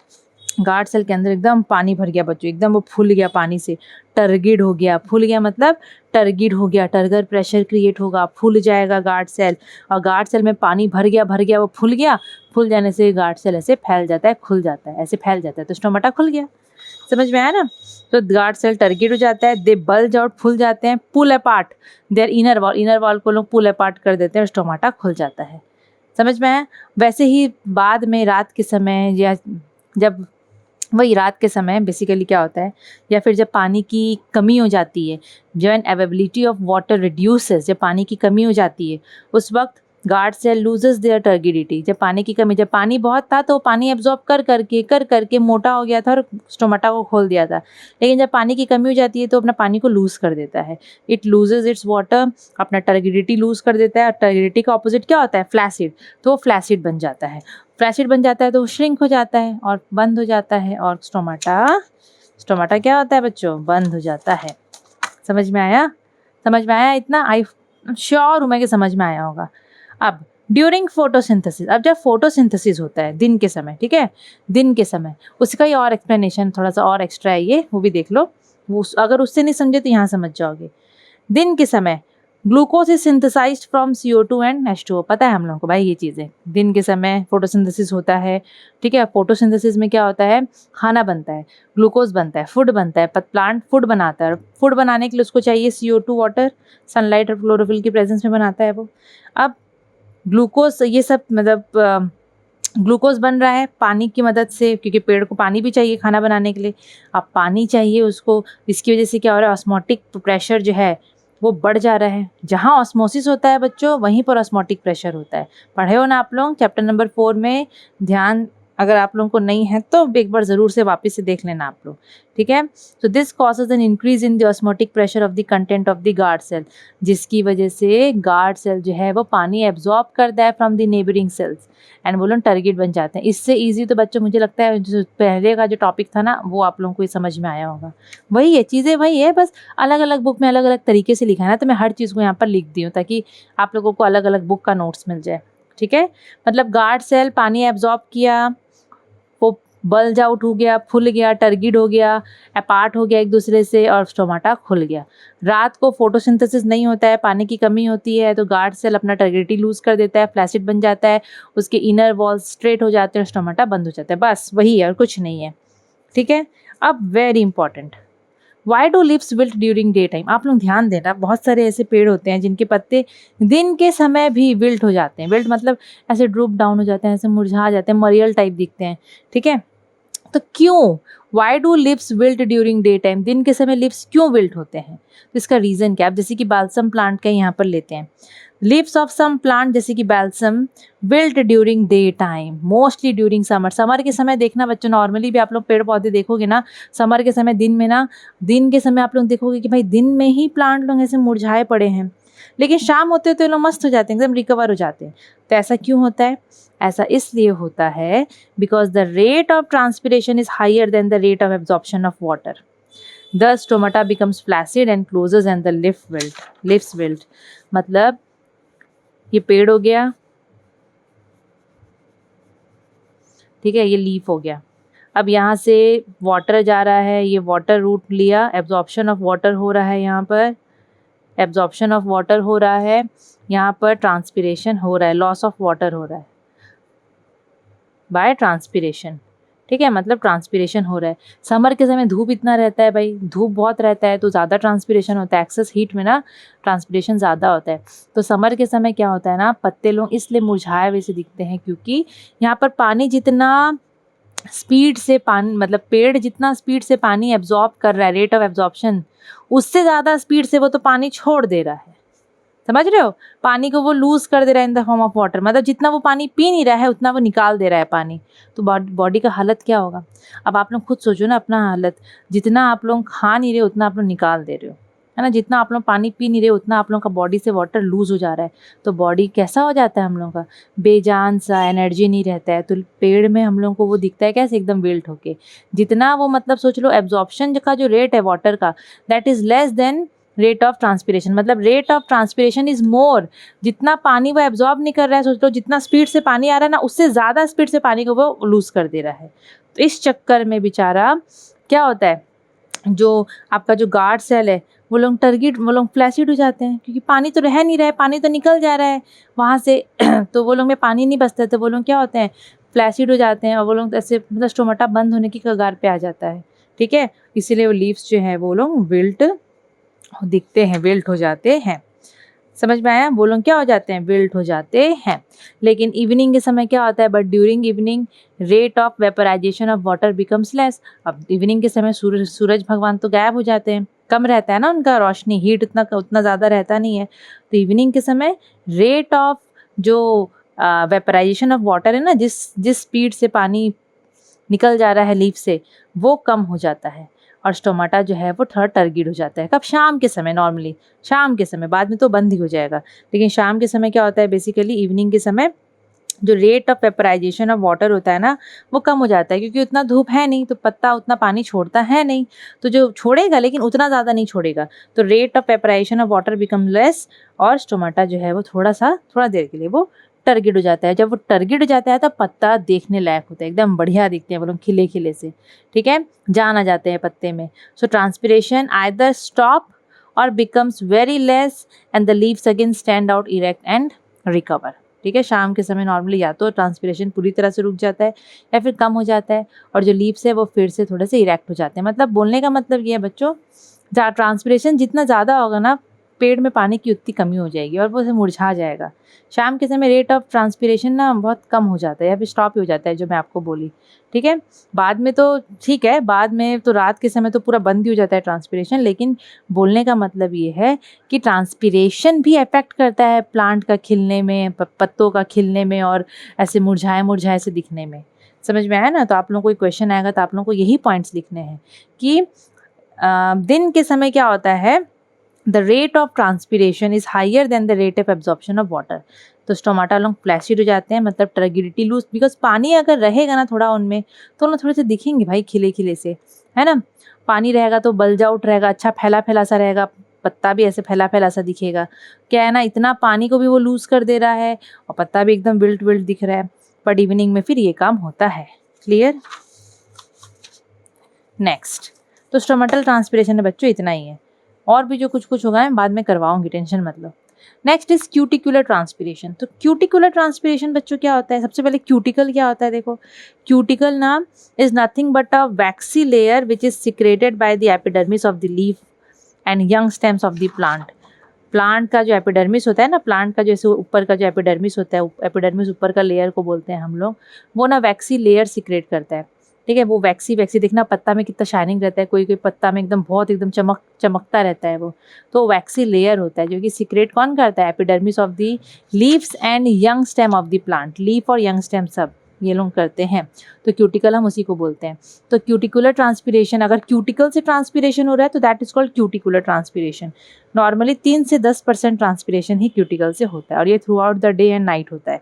गार्ड सेल के अंदर एकदम पानी भर गया बच्चों, एकदम वो फूल गया पानी से, टर्गिड हो गया। फूल गया मतलब टर्गिड हो गया, टर्गर प्रेशर क्रिएट होगा, फूल जाएगा गार्ड सेल, और गार्ड सेल में पानी भर गया, वो फूल गया। फूल जाने से गार्ड सेल ऐसे फैल जाता है, खुल जाता है, ऐसे फैल जाता है, तो स्टोमाटा खुल गया। समझ में आया ना? तो गार्ड सेल टर्गिड हो जाता है, दे बल्ज आउट, फूल जाते हैं, पुल अपार्ट देयर इनर वॉल को लोग पुल अपार्ट कर देते हैं, स्टोमाटा खुल जाता है। समझ में आया? वैसे ही बाद में रात के समय, या जब वही रात के समय बेसिकली क्या होता है, या फिर जब पानी की कमी हो जाती है, जब अवेलेबिलिटी ऑफ वाटर रिड्यूसेस, जब पानी की कमी हो जाती है, उस वक्त गार्ड सेल लूजेस देयर टर्गिडिटी। जब पानी की कमी, जब पानी बहुत था तो पानी एब्जॉर्ब कर करके मोटा हो गया था और स्टोमाटा को खोल दिया था, लेकिन जब पानी की कमी हो जाती है तो अपना पानी को लूज़ कर देता है, इट लूजेज इट्स वाटर, अपना टर्गिडिटी लूज़ कर देता है। और टर्गिडिटी का ऑपोजिट क्या होता है? फ्लैसिड, तो वो फ्लैसिड बन जाता है। फ्लैसिड बन जाता है तो वो श्रिंक हो जाता है और बंद हो जाता है, और स्टोमाटा क्या होता है बच्चों? बंद हो जाता है। समझ में आया? समझ में आया? इतना आई श्योर हूँ मैं कि समझ में आया होगा। अब ड्यूरिंग फोटोसिंथेसिस, अब जब फोटोसिंथेसिस होता है दिन के समय, ठीक है, दिन के समय, उसका ही और एक्सप्लेनेशन थोड़ा सा और एक्स्ट्रा है, ये वो भी देख लो, वो अगर उससे नहीं समझे तो यहाँ समझ जाओगे। दिन के समय glucose is synthesised from CO2 and H2O। पता है हम लोगों को भाई ये चीज़ें, दिन के समय फोटोसिंथेसिस होता है, ठीक है। फोटोसिंथेसिस में क्या होता है? खाना बनता है, ग्लूकोज बनता है, फूड बनता है, प्लांट फूड बनाता है, और फूड बनाने के लिए उसको चाहिए CO2 वाटर, सनलाइट और क्लोरोफिल की प्रेजेंस में बनाता है वो। अब ग्लूकोज, ये सब मतलब ग्लूकोज बन रहा है पानी की मदद से, क्योंकि पेड़ को पानी भी चाहिए खाना बनाने के लिए। अब पानी चाहिए उसको, इसकी वजह से क्या हो रहा है? ऑस्मोटिक प्रेशर जो है वो बढ़ जा रहा है। जहाँ ऑस्मोसिस होता है बच्चों, वहीं पर ऑस्मोटिक प्रेशर होता है। पढ़े हो ना आप लोग चैप्टर नंबर 4 में? ध्यान अगर आप लोगों को नहीं है तो एक बार ज़रूर से वापस से देख लेना आप लोग, ठीक है। तो this causes an increase in the osmotic pressure of the content of the guard cell, जिसकी वजह से गार्ड सेल जो है वो पानी एब्जॉर्ब करता है from the neighbouring sales and वो लोग टारगेट बन जाते हैं। इससे ईजी तो बच्चों मुझे लगता है जो पहले का जो टॉपिक था ना, वो आप लोगों को ये समझ में आया होगा। वही है, चीज़ें वही है, बस अलग अलग बुक में अलग अलग तरीके से लिखा है ना, तो मैं हर चीज़ को यहाँ पर लिख दी हूँ ताकि आप लोगों को अलग अलग बुक का नोट्स मिल जाए, ठीक है। मतलब गार्ड सेल पानी एब्जॉर्ब किया, वो बल्ज आउट हो गया, फूल गया, टर्गिड हो गया, अपार्ट हो गया एक दूसरे से, और स्टोमाटा खुल गया। रात को फोटोसिंथेसिस नहीं होता है, पानी की कमी होती है, तो गार्ड सेल अपना टर्गिडिटी लूज़ कर देता है, फ्लैसिड बन जाता है, उसके इनर वॉल्स स्ट्रेट हो जाते हैं, स्टोमाटा बंद हो जाता है। बस वही है और कुछ नहीं है, ठीक है। अब very important, why do leaves wilt during day time? आप लोग ध्यान देना, बहुत सारे ऐसे पेड़ होते हैं जिनके पत्ते दिन के समय भी विल्ट हो जाते हैं। विल्ट मतलब ऐसे ड्रूप डाउन हो जाते हैं, ऐसे मुरझा जाते हैं, मरियल टाइप दिखते हैं, ठीक है। तो क्यों? Why do leaves wilt during day time? दिन के समय लिव्स क्यों विल्ट होते हैं? तो इसका रीज़न क्या है? अब जैसे कि बाल्सम प्लांट का यहाँ पर लेते हैं, लिव्स ऑफ सम प्लांट जैसे कि balsam wilt during day time, mostly during summer. Summer के समय देखना बच्चों, नॉर्मली भी आप लोग पेड़ पौधे देखोगे ना, समर के समय दिन में ना, दिन के समय आप लोग देखोगे कि भाई दिन में ही प्लांट लोग ऐसे मुरझाए पड़े हैं, लेकिन शाम होते तो ये लोग मस्त हो जाते हैं, एकदम रिकवर हो जाते हैं। तो ऐसा क्यों होता है? ऐसा इसलिए होता है because the rate of transpiration is higher than the rate of absorption of water, the stomata becomes flaccid and closes and the leaves wilt. मतलब ये पेड़ हो गया, ठीक है, ये लीफ हो गया। अब यहाँ से वाटर जा रहा है, ये वाटर रूट लिया, एब्जॉर्प्शन ऑफ वाटर हो रहा है, यहाँ पर एब्जॉर्प्शन ऑफ वाटर हो रहा है, यहाँ पर ट्रांसपिरेशन हो रहा है, लॉस ऑफ वाटर हो रहा है बाय ट्रांसपिरेशन, ठीक है, मतलब ट्रांसपिरेशन हो रहा है। समर के समय धूप इतना रहता है भाई, धूप बहुत रहता है तो ज़्यादा ट्रांसपिरेशन होता है, एक्सेस हीट में ना ट्रांसपिरेशन ज़्यादा होता है। तो समर के समय क्या होता है ना, पत्ते लोग इसलिए मुरझाए हुए से दिखते हैं क्योंकि यहाँ पर पानी जितना स्पीड से पानी, मतलब पेड़ जितना स्पीड से पानी एब्जॉर्ब कर रहा है, रेट ऑफ एब्जॉर्प्शन, उससे ज़्यादा स्पीड से वो तो पानी छोड़ दे रहा है। समझ रहे हो, पानी को वो लूज कर दे रहा है in the form of water, मतलब जितना वो पानी पी नहीं रहा है उतना वो निकाल दे रहा है पानी। तो बॉडी का हालत क्या होगा। अब आप लोग खुद सोचो ना अपना हालत, जितना आप लोग खा नहीं रहे उतना आप लोग निकाल दे रहे हो, है ना, जितना आप लोग पानी पी नहीं रहे उतना आप लोग का बॉडी से वाटर लूज हो जा रहा है। तो बॉडी कैसा हो जाता है हम लोग का, बेजान सा, एनर्जी नहीं रहता है। तो पेड़ में हम लोग को वो दिखता है कैसे, एकदम विल्ट होके। जितना वो, मतलब सोच लो एब्जॉर्प्शन का जो रेट है वाटर का, that is less than rate of transpiration, मतलब rate of transpiration is more. जितना पानी वो एब्जॉर्ब नहीं कर रहा है, सोच लो जितना स्पीड से पानी आ रहा है ना, उससे ज़्यादा स्पीड से पानी को वो लूज कर दे रहा है। तो इस चक्कर में बेचारा क्या होता है, जो आपका जो गार्ड सेल है वो लोग टर्गिड, वो लोग फ्लैसिड हो जाते हैं क्योंकि पानी तो रह नहीं रहा है, पानी तो निकल जा रहा है वहाँ से तो वो लोग में पानी नहीं बचता, तो वो लोग क्या होते हैं, फ्लैसिड हो जाते हैं और वो लोग ऐसे, मतलब स्टोमाटा बंद होने की कगार पे आ जाता है। ठीक है, इसीलिए वो लीव्स जो है वो लोग विल्ट दिखते हैं, विल्ट हो जाते हैं। समझ में आया, वो लोग क्या हो जाते हैं, विल्ट हो जाते हैं। लेकिन इवनिंग के समय क्या होता है, but during evening rate of vaporisation of water becomes less. अब इवनिंग के समय सूरज भगवान तो गायब हो जाते हैं, कम रहता है ना उनका रोशनी, हीट उतना ज़्यादा रहता नहीं है। तो इवनिंग के समय रेट ऑफ जो वेपराइजेशन ऑफ वाटर है ना, जिस स्पीड से पानी निकल जा रहा है लीफ से, वो कम हो जाता है और स्टोमाटा जो है वो थोड़ा टर्गिड हो जाता है। कब, शाम के समय, नॉर्मली शाम के समय, बाद में तो बंद ही हो जाएगा। लेकिन शाम के समय क्या होता है, बेसिकली इवनिंग के समय जो rate of vaporisation of water होता है ना, वो कम हो जाता है क्योंकि उतना धूप है नहीं, तो पत्ता उतना पानी छोड़ता है नहीं, तो जो छोड़ेगा लेकिन उतना ज़्यादा नहीं छोड़ेगा, तो rate of vaporisation of water become less और स्टोमाटा जो है वो थोड़ा देर के लिए वो टर्गिड हो जाता है। जब वो टर्गिड हो जाता है तब पत्ता देखने लायक होता है, एकदम बढ़िया दिखते हैं वो लोग खिले खिले से। ठीक है, जान आ जाते हैं पत्ते में। सो ट्रांसपिरेशन आइदर स्टॉप और becomes very less and the leaves again stand out erect and recover. ठीक है, शाम के समय नॉर्मली या तो ट्रांसपिरेशन पूरी तरह से रुक जाता है या फिर कम हो जाता है और जो लीव्स है वो फिर से थोड़े से इरेक्ट हो जाते हैं। मतलब बोलने का मतलब ये है बच्चों, ट्रांसपिरेशन जितना ज़्यादा होगा ना, पेड़ में पानी की उतनी कमी हो जाएगी और वो मुरझा जाएगा। शाम के समय रेट ऑफ ट्रांसपिरेशन ना बहुत कम हो जाता है या फिर स्टॉप हो जाता है, जो मैं आपको बोली। ठीक है, बाद में तो ठीक है, बाद में तो रात के समय तो पूरा बंद ही हो जाता है ट्रांसपिरेशन। लेकिन बोलने का मतलब ये है कि ट्रांसपिरेशन भी अफेक्ट करता है प्लांट का खिलने में, पत्तों का खिलने में और ऐसे मुरझाए मुरझाए से दिखने में। समझ में आया ना। तो आप लोगों को कोई क्वेश्चन आएगा तो आप लोगों को यही पॉइंट्स लिखने हैं कि दिन के समय क्या होता है, the rate of transpiration is higher than the rate of absorption of water. तो स्टोमाटा लोग फ्लैसिड हो जाते हैं, मतलब टर्गिडिटी लूज, बिकॉज पानी अगर रहेगा ना थोड़ा उनमें तो ना थोड़े से दिखेंगे भाई खिले खिले से, है ना। पानी रहेगा तो बल्ज आउट रहेगा, अच्छा फैला फैला सा रहेगा, पत्ता भी ऐसे फैला फैला सा दिखेगा। क्या है ना, इतना पानी को भी वो लूज कर दे रहा है और पत्ता भी एकदम विल्ट विल्ट दिख रहा है। बट इवनिंग में फिर ये काम होता है। क्लियर। नेक्स्ट, तो स्टोमेटल ट्रांसपिरेशन है बच्चों इतना ही है, और भी जो कुछ कुछ होगा मैं बाद में करवाऊंगी, टेंशन मत लो। Next is cuticular transpiration. तो क्यूटिकुलर ट्रांसपिरेशन बच्चों क्या होता है, सबसे पहले क्यूटिकल क्या होता है देखो। क्यूटिकल ना is nothing but a waxy layer which is secreted by the epidermis of the leaf and young stems of the plant. Plant का जो एपिडर्मिस होता है ना, प्लांट का जैसे ऊपर का जो एपिडर्मिस होता है, एपिडर्मिस ऊपर का लेयर को बोलते हैं हम लोग, वो ना वैक्सी लेयर सिक्रेट करता है। ठीक है, वो वैक्सी देखना पत्ता में कितना शाइनिंग रहता है, कोई कोई पत्ता में एकदम बहुत एकदम चमकता रहता है वो, तो वैक्सी लेयर होता है जो कि सिक्रेट कौन करता है, epidermis of the leaves and young stem of the plant. Leaf और यंग स्टेम सब ये लोग करते हैं, तो क्यूटिकल हम उसी को बोलते हैं। तो क्यूटिकुलर ट्रांसपिरेशन, अगर क्यूटिकल से ट्रांसपिरेशन हो रहा है तो that is called cuticular transpiration. Normally 3 से 10% ट्रांसपिरेशन ही क्यूटिकल से होता है और ये through out the day and night होता है,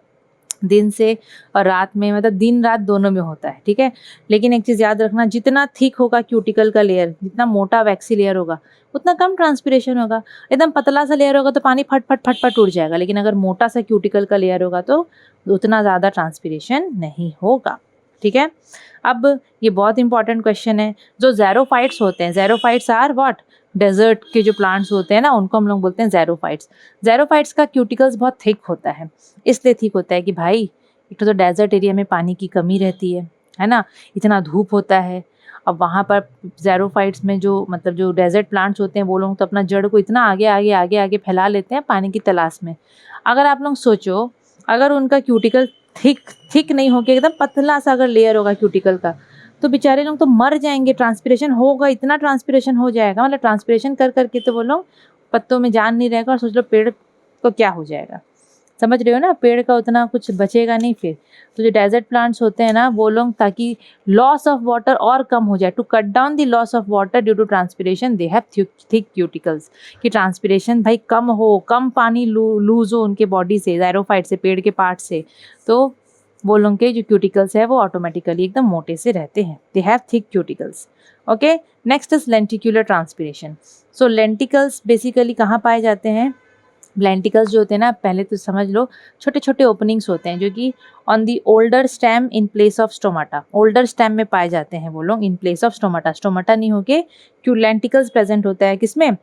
दिन से और रात में, मतलब दिन रात दोनों में होता है। ठीक है, लेकिन एक चीज़ याद रखना, जितना थिक होगा क्यूटिकल का लेयर, जितना मोटा वैक्सी लेयर होगा उतना कम ट्रांसपिरेशन होगा। एकदम पतला सा लेयर होगा तो पानी फट फट फट फट उड़ जाएगा, लेकिन अगर मोटा सा क्यूटिकल का लेयर होगा तो उतना ज़्यादा ट्रांसपिरेशन नहीं होगा। ठीक है, अब ये बहुत इंपॉर्टेंट क्वेश्चन है। जो ज़ेरोफाइट्स होते हैं, ज़ेरोफाइट्स आर व्हाट, डेजर्ट के जो प्लांट्स होते हैं ना उनको हम लोग बोलते हैं ज़ेरोफाइट्स। ज़ेरोफाइट्स का क्यूटिकल्स बहुत थिक होता है, इसलिए थिक होता है कि भाई एक तो डेजर्ट एरिया में पानी की कमी रहती है है ना, इतना धूप होता है। अब वहाँ पर ज़ेरोफाइट्स में जो मतलब जो डेजर्ट प्लांट्स होते हैं वो लोग तो अपना जड़ को इतना आगे आगे आगे आगे फैला लेते हैं पानी की तलाश में। अगर आप लोग सोचो, अगर उनका क्यूटिकल थिक नहीं होके एकदम पतला सा अगर लेयर होगा क्यूटिकल का, तो बेचारे लोग तो मर जाएंगे। ट्रांसपिरेशन होगा, इतना ट्रांसपिरेशन हो जाएगा, मतलब ट्रांसपिरेशन कर करके तो वो लोग पत्तों में जान नहीं रहेगा। और सोच लो पेड़ को क्या हो जाएगा, समझ रहे हो ना, पेड़ का उतना कुछ बचेगा नहीं फिर। तो जो डेजर्ट प्लांट्स होते हैं ना वो लोग, ताकि लॉस ऑफ वाटर और कम हो जाए, to cut down the loss of water due to transpiration, they have thick cuticles, कि ट्रांसपिरेशन भाई कम हो, कम पानी लूज हो उनके बॉडी से, ज़ायरोफाइट से, पेड़ के पार्ट से, तो वो लोग के जो क्यूटिकल्स है वो ऑटोमेटिकली एकदम मोटे से रहते हैं। दे have thick cuticles. Okay, next is लेंटिक्यूलर transpiration. So lenticels basically कहाँ पाए जाते हैं? लेंटिकल्स जो होते हैं ना, पहले तो समझ लो छोटे छोटे ओपनिंग्स होते हैं जो कि on the older stem in place of stomata, older stem में पाए जाते हैं वो लोग in place of stomata. Stomata नहीं होके क्यों लेंटिकल्स प्रेजेंट होता है किसमें?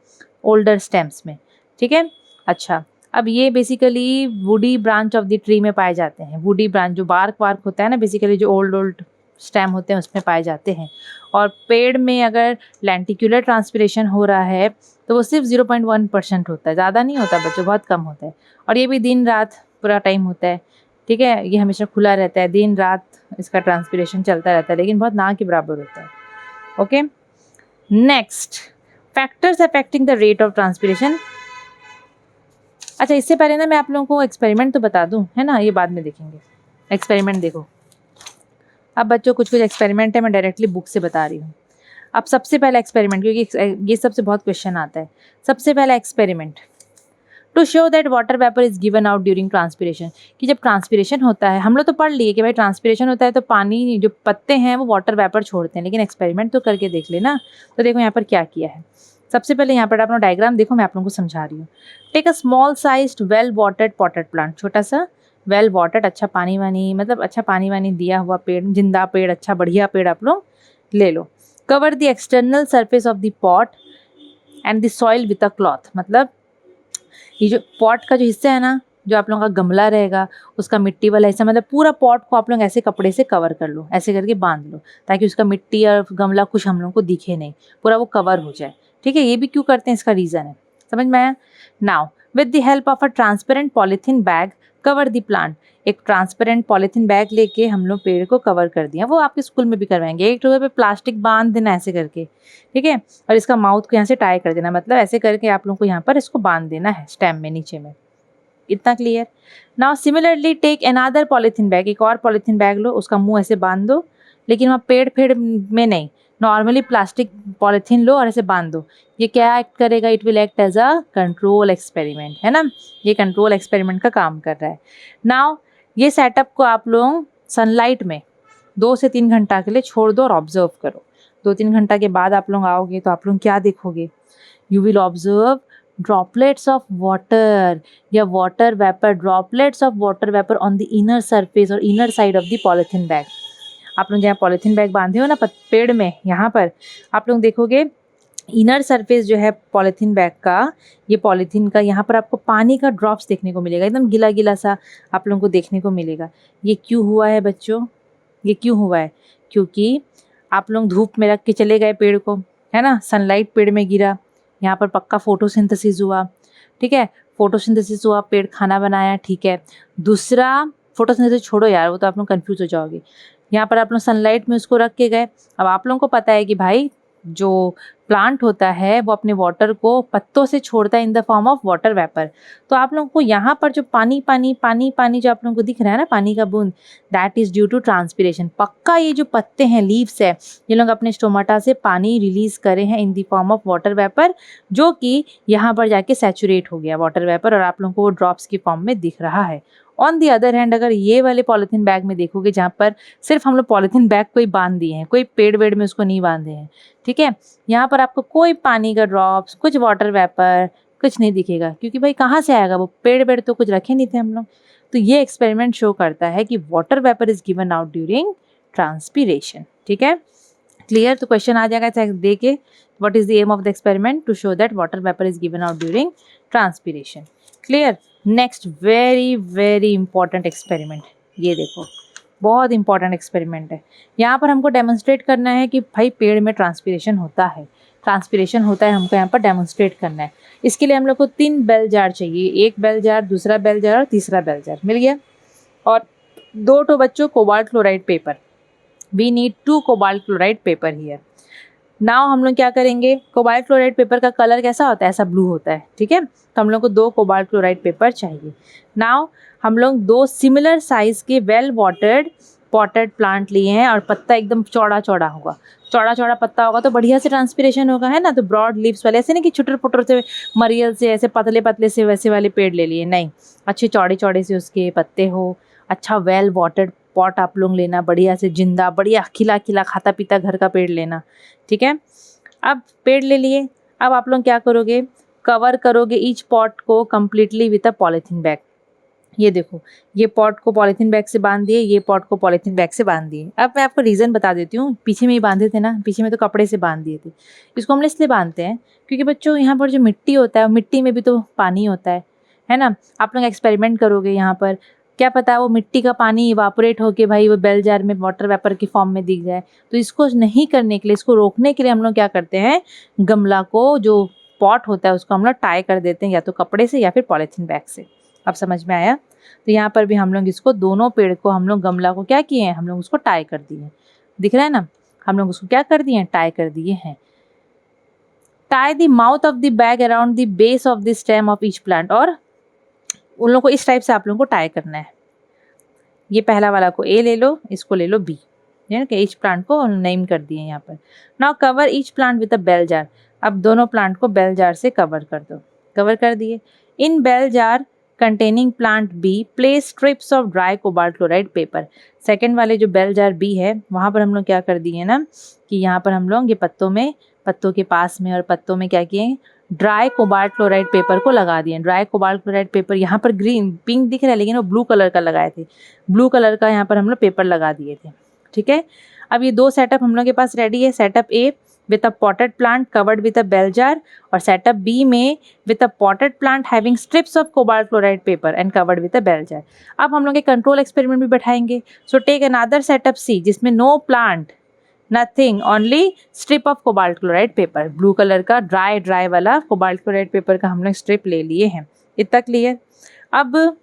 ओल्डर स्टेम्स में। ठीक है, अच्छा, अब ये basically woody branch of the tree में पाए जाते हैं। वुडी ब्रांच जो बार्क वार्क होता है ना, बेसिकली जो ओल्ड स्टेम होते हैं उसमें पाए जाते हैं। और पेड़ में अगर लेंटिक्यूलर ट्रांसपिरेशन हो रहा है तो वो सिर्फ 0.1% होता है, ज़्यादा नहीं होता बच्चों, बहुत कम होता है। और ये भी दिन रात पूरा टाइम होता है। ठीक है, ये हमेशा खुला रहता है, दिन रात इसका ट्रांसपिरेशन चलता रहता है, लेकिन बहुत ना के बराबर होता है। Okay, next, factors affecting the rate of transpiration. अच्छा, इससे पहले ना मैं आप लोगों को एक्सपेरिमेंट तो बता दूं, है ना, ये बाद में देखेंगे। एक्सपेरिमेंट देखो, अब बच्चों कुछ कुछ एक्सपेरिमेंट है, मैं डायरेक्टली बुक से बता रही हूँ। अब सबसे पहला एक्सपेरिमेंट, क्योंकि ये सबसे बहुत क्वेश्चन आता है। सबसे पहला experiment, to show that water vapour is given out during transpiration, कि जब ट्रांसपिरेशन होता है, हम लोग तो पढ़ लिए कि भाई ट्रांसपिरेशन होता है तो पानी जो पत्ते हैं वो वाटर वेपर छोड़ते हैं, लेकिन एक्सपेरिमेंट तो करके देख लेना। तो देखो यहाँ पर क्या किया है। सबसे पहले यहाँ पर अपना डायग्राम देखो, मैं आप लोगों को समझा रही हूँ। Take a small sized well watered potted plant, छोटा सा वेल वाटर्ड, अच्छा पानी वानी, मतलब अच्छा पानी वानी दिया हुआ पेड़, जिंदा पेड़, अच्छा बढ़िया पेड़ आप लोग ले लो। Cover the external surface of the pot and the soil with a cloth, मतलब ये जो पॉट का जो हिस्सा है ना, जो आप लोगों का गमला रहेगा उसका मिट्टी वाला हिस्सा, मतलब पूरा पॉट को आप लोग ऐसे कपड़े से कवर कर लो, ऐसे करके बांध लो, ताकि उसका मिट्टी और गमला कुछ हम लोगों को दिखे नहीं, पूरा वो कवर हो जाए। ठीक है, ये भी क्यों करते हैं, इसका रीज़न है, समझ में आया। Now with the help of a transparent polythene bag cover the plant, एक ट्रांसपेरेंट पॉलीथीन बैग लेके हम लोग पेड़ को कवर कर दिया। वो आपके स्कूल में भी करवाएंगे, एक जगह पे प्लास्टिक बांध देना ऐसे करके, ठीक है, और इसका माउथ को यहाँ से टाई कर देना, मतलब ऐसे करके आप लोगों को यहाँ पर इसको बांध देना है स्टेम में, नीचे में। इतना clear. Now similarly take another polythene bag, एक और पॉलीथीन बैग लो, उसका मुंह ऐसे बांध दो, लेकिन वहाँ पेड़ में नहीं, नॉर्मली प्लास्टिक पॉलीथीन लो और ऐसे बांध दो। ये क्या एक्ट करेगा? It will act as a control experiment, है ना, ये कंट्रोल एक्सपेरिमेंट का काम कर रहा है। नाउ ये सेटअप को आप लोग सनलाइट में 2 से 3 घंटा के लिए छोड़ दो और ऑब्जर्व करो। 2-3 घंटा के बाद आप लोग आओगे तो आप लोग क्या देखोगे? You will observe droplets of water या water vapor, droplets of water vapor on the inner surface और inner side of the polythene bag। आप लोग जहाँ पॉलीथीन बैग बांधे हो ना पेड़ में, यहाँ पर आप लोग देखोगे इनर सरफेस जो है पॉलीथीन बैग का, ये पॉलीथीन का, यहाँ पर आपको पानी का ड्रॉप्स देखने को मिलेगा, एकदम गीला गीला सा आप लोगों को देखने को मिलेगा। ये क्यों हुआ है बच्चों? ये क्यों हुआ है? क्योंकि आप लोग धूप में रख के चले गए पेड़ को, है ना, सनलाइट पेड़ में गिरा, यहाँ पर पक्का फोटोसिंथेसिस हुआ। ठीक है, फोटोसिंथेसिस हुआ, पेड़ खाना बनाया। ठीक है, दूसरा फोटोसिंथेसिस छोड़ो यार, वो तो आप लोग कंफ्यूज हो जाओगे। यहाँ पर आप लोग सनलाइट में उसको रख के गए। अब आप लोगों को पता है कि भाई जो प्लांट होता है वो अपने वाटर को पत्तों से छोड़ता है in the form of water vapour. तो आप लोगों को यहाँ पर जो पानी पानी पानी पानी जो आप लोगों को दिख रहा है ना, पानी का बूंद, that is due to transpiration. पक्का ये जो पत्ते हैं, लीव्स है, ये लोग अपने स्टोमाटा से पानी रिलीज करे हैं इन the form of water vapour, जो कि यहाँ पर जाके सैचुरेट हो गया वाटर वेपर, और आप लोगों को वो ड्रॉप्स की फॉर्म में दिख रहा है। ऑन दी अदर हैंड अगर ये वाले पॉलीथीन बैग में देखोगे, जहाँ पर सिर्फ हम लोग पॉलीथीन बैग को ही बांध दिए हैं, कोई पेड़ वेड़ में उसको नहीं बांधे हैं, ठीक है, यहाँ पर आपको कोई पानी का ड्रॉप्स, कुछ वाटर वेपर, कुछ नहीं दिखेगा, क्योंकि भाई कहाँ से आएगा, वो पेड़ वेड़ तो कुछ रखे नहीं थे हम लोग। तो ये एक्सपेरिमेंट शो करता है कि water vapour is given out during transpiration. ठीक है, क्लियर। तो क्वेश्चन आ जाएगा दे के, what is the aim of the experiment? To show that water vapour is given out during transpiration. Clear. Next very very important experiment, ये देखो, बहुत इंपॉर्टेंट एक्सपेरिमेंट है। यहाँ पर हमको डेमोन्स्ट्रेट करना है कि भाई पेड़ में ट्रांसपीरेशन होता है, ट्रांसपीरेशन होता है, हमको यहाँ पर डेमोन्स्ट्रेट करना है। इसके लिए हम लोग को 3 बेल जार चाहिए, एक बेल जार, दूसरा बेल जार और तीसरा बेल जार मिल गया। और 2 तो बच्चों cobalt chloride paper, we need 2 cobalt chloride paper here. Now हम लोग क्या करेंगे, कोबाल्ट क्लोराइड पेपर का कलर कैसा होता है, ऐसा ब्लू होता है, ठीक है। तो हम लोग को 2 कोबाल्ट क्लोराइड पेपर चाहिए। नाउ हम लोग 2 सिमिलर साइज के वेल वाटर्ड पॉटेड प्लांट लिए हैं और पत्ता एकदम चौड़ा चौड़ा होगा, चौड़ा चौड़ा पत्ता होगा तो बढ़िया से ट्रांसपीरेशन होगा, है ना। तो ब्रॉड लीव्स वाले, ऐसे नहीं कि छुटर पुटर से मरियल से ऐसे पतले पतले से वैसे वाले पेड़ ले लिए, नहीं, अच्छे चौड़े चौड़े से उसके पत्ते हो, अच्छा वेल वाटर्ड पॉट आप लोग लेना, बढ़िया से जिंदा, बढ़िया खिला खिला खाता पीता घर का पेड़ लेना, ठीक है। अब पेड़ ले लिए, अब आप लोग क्या करोगे, कवर करोगे ईच पॉट को completely with a polythene bag. ये देखो, ये पॉट को पॉलीथीन बैग से बांध दिए, ये पॉट को पॉलीथीन बैग से बांध दिए। अब मैं आपको रीज़न बता देती हूँ, पीछे में ही बांधे थे ना, पीछे में तो कपड़े से बांध दिए थे। इसको हम इसलिए बांधते हैं क्योंकि बच्चों यहाँ पर जो मिट्टी होता है, मिट्टी में भी तो पानी होता है ना। आप लोग एक्सपेरिमेंट करोगे यहाँ पर, क्या पता वो मिट्टी का पानी इवापोरेट होके भाई वो बेल जार में वाटर वेपर की फॉर्म में दिख जाए। तो इसको नहीं करने के लिए, इसको रोकने के लिए हम लोग क्या करते हैं, गमला को, जो पॉट होता है उसको हम लोग टाई कर देते हैं, या तो कपड़े से या फिर पॉलीथीन बैग से। अब समझ में आया। तो यहाँ पर भी हम लोग इसको, दोनों पेड़ को हम लोग गमला को क्या किए हैं, हम लोग उसको टाई कर दिए, दिख रहा है ना। हम लोग उसको क्या कर दिए हैं, टाई कर दिए हैं। Tie the mouth of the bag around the base of the stem of each plant, और उन लोगों को इस टाइप से आप लोगों को टाई करना है। ये पहला वाला को ए ले लो, इसको ले लो बी, कि ईच प्लांट को नेम कर दिए यहाँ पर। Now cover each plant with a bell jar. अब दोनों प्लांट को बेल जार से कवर कर दो, कवर कर दिए। In bell jar containing plant be place strips of dry cobalt chloride paper. Second वाले जो बेल जार बी है वहाँ पर हम लोग क्या कर दिए ना, कि यहाँ पर हम लोग ये पत्तों के पास में और पत्तों में क्या किए, ड्राई कोबाल्ट क्लोराइड पेपर को लगा दिए। ड्राई कोबाल्ट क्लोराइड पेपर यहाँ पर ग्रीन पिंक दिख रहा है, लेकिन वो ब्लू कलर का लगाए थे, ब्लू कलर का यहाँ पर हम लोग पेपर लगा दिए थे, ठीक है। अब ये 2 सेटअप हम लोग के पास रेडी है। Setup A with a potted plant covered with a bell jar, और सेटअप बी में with a potted plant having strips of cobalt chloride paper and covered with a bell jar. अब हम लोग एक कंट्रोल एक्सपेरिमेंट भी बैठाएंगे। So take another setup C जिसमें no plant, nothing, only strip of cobalt chloride paper. Blue colour का dry वाला cobalt chloride paper का हम लोग स्ट्रिप ले लिए हैं। इतना क्लियर। अब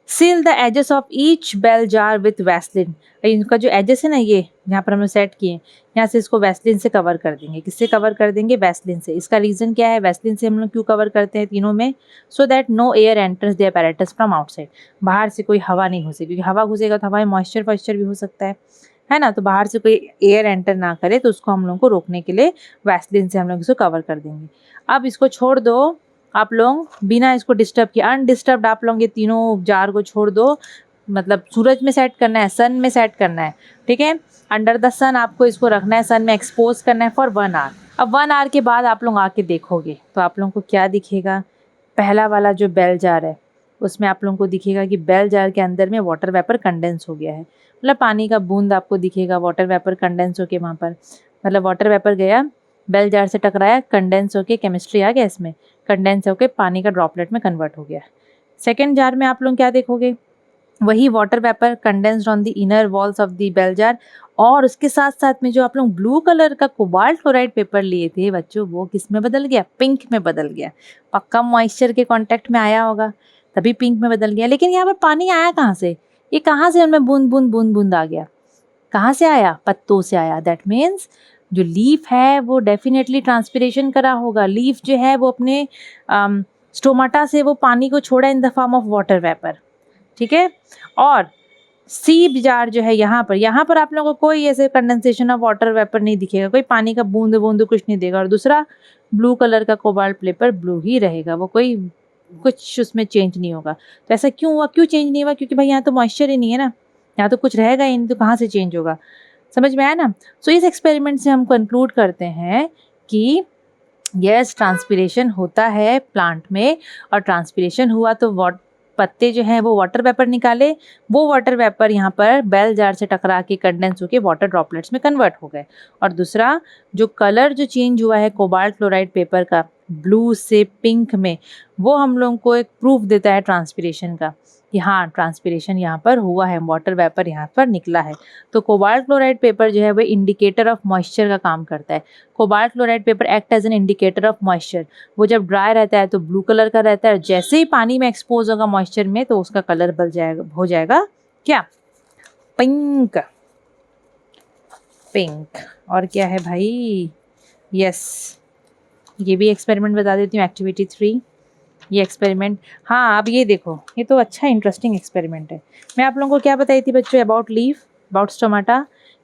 seal the edges of each bell jar with vaseline. इनका जो एजेस है ना, ये यहाँ पर हमने सेट किए, यहाँ से इसको वैसलिन से कवर कर देंगे। किससे कवर कर देंगे, वैसलिन से। इसका रीज़न क्या है, वैसलिन से हम लोग क्यों कवर करते हैं तीनों में, so that no air enters the apparatus from outside. बाहर से कोई हवा नहीं घुसे, क्योंकि हवा घुसेगा तो हवा में मॉइस्चर भी हो सकता है ना। तो बाहर से कोई एयर एंटर ना करे, तो उसको हम लोग को रोकने के लिए वैसलिन से हम लोग इसको कवर कर देंगे। अब इसको छोड़ दो आप लोग, बिना इसको डिस्टर्ब किए, अनडिस्टर्ब्ड आप लोग ये तीनों जार को छोड़ दो। मतलब सूरज में सेट करना है, सन में सेट करना है, ठीक है। अंडर द सन आपको इसको रखना है, सन में एक्सपोज करना है फॉर 1 आवर। अब 1 आवर के बाद आप लोग आके देखोगे तो आप लोगों को क्या दिखेगा, पहला वाला जो बेल जार है उसमें आप लोगों को दिखेगा कि बेल जार के अंदर में वाटर वेपर कंडेंस हो गया है। मतलब पानी का बूंद आपको दिखेगा, वाटर वेपर कंडेंस होके वहाँ पर, मतलब वाटर वेपर गया, बेल जार से टकराया, कंडेंस होके, केमिस्ट्री आ गया इसमें, कंडेंस होके पानी का ड्रॉपलेट में कन्वर्ट हो गया। सेकेंड जार में आप लोग क्या देखोगे, वही water vapour condensed on the inner walls of the bell jar, और उसके साथ साथ में जो आप लोग ब्लू कलर का कोबाल्ट क्लोराइड पेपर लिए थे बच्चों, वो किस में बदल गया, पिंक में बदल गया। पक्का मॉइस्चर के कांटेक्ट में आया होगा, तभी पिंक में बदल गया। लेकिन यहाँ पर पानी आया कहाँ से, ये कहाँ से उनमें बूंद बूंद बूंद बूंद आ गया, कहाँ से आया, पत्तों से आया। दैट मीन्स जो लीफ है वो डेफिनेटली ट्रांसपिरेशन करा होगा। लीफ जो है वो अपने स्टोमाटा से वो पानी को छोड़ा इन the form of water vapour, ठीक है। और सीप जार जो है यहाँ पर आप लोगों को कोई ऐसे कंडेंसेशन ऑफ वाटर वेपर नहीं दिखेगा, कोई पानी का बूंद बूंद कुछ नहीं देगा। और दूसरा ब्लू कलर का कोबाल्ट पेपर ब्लू ही रहेगा, वो कोई कुछ उसमें चेंज नहीं होगा। तो ऐसा क्यों हुआ, क्यों चेंज नहीं हुआ, क्योंकि भाई यहाँ तो मॉइस्चर ही नहीं है ना, यहाँ तो कुछ रहेगा ही नहीं, तो कहाँ से चेंज होगा। समझ में आया ना। सो इस एक्सपेरिमेंट से हम कंक्लूड करते हैं कि यस, ट्रांसपिरेशन होता है प्लांट में, और ट्रांसपिरेशन हुआ तो पत्ते जो हैं वो वाटर वेपर निकाले, वो वाटर वेपर यहाँ पर बेल जार से टकरा के कंडेंस होकर वाटर ड्रॉपलेट्स में कन्वर्ट हो गए। और दूसरा जो कलर जो चेंज हुआ है कोबाल्ट क्लोराइड पेपर का ब्लू से पिंक में, वो हम लोग को एक प्रूफ देता है ट्रांसपिरेशन का, कि हाँ ट्रांसपिरेशन यहाँ पर हुआ है, वाटर वेपर यहाँ पर निकला है। तो कोबाल्ट क्लोराइड पेपर जो है वो इंडिकेटर ऑफ मॉइस्चर का काम करता है। Cobalt chloride paper act as an indicator of moisture. वो जब ड्राई रहता है तो ब्लू कलर का रहता है, जैसे ही पानी में एक्सपोज होगा मॉइस्चर में तो उसका कलर बदल जाएगा, हो जाएगा क्या, पिंक। पिंक। और क्या है भाई, यस ये भी एक्सपेरिमेंट बता देती हूँ, एक्टिविटी 3 ये एक्सपेरिमेंट। हाँ अब ये देखो, ये तो अच्छा इंटरेस्टिंग एक्सपेरिमेंट है। मैं आप लोगों को क्या बताई थी बच्चों अबाउट लीफ, अबाउट स्टोमाटा,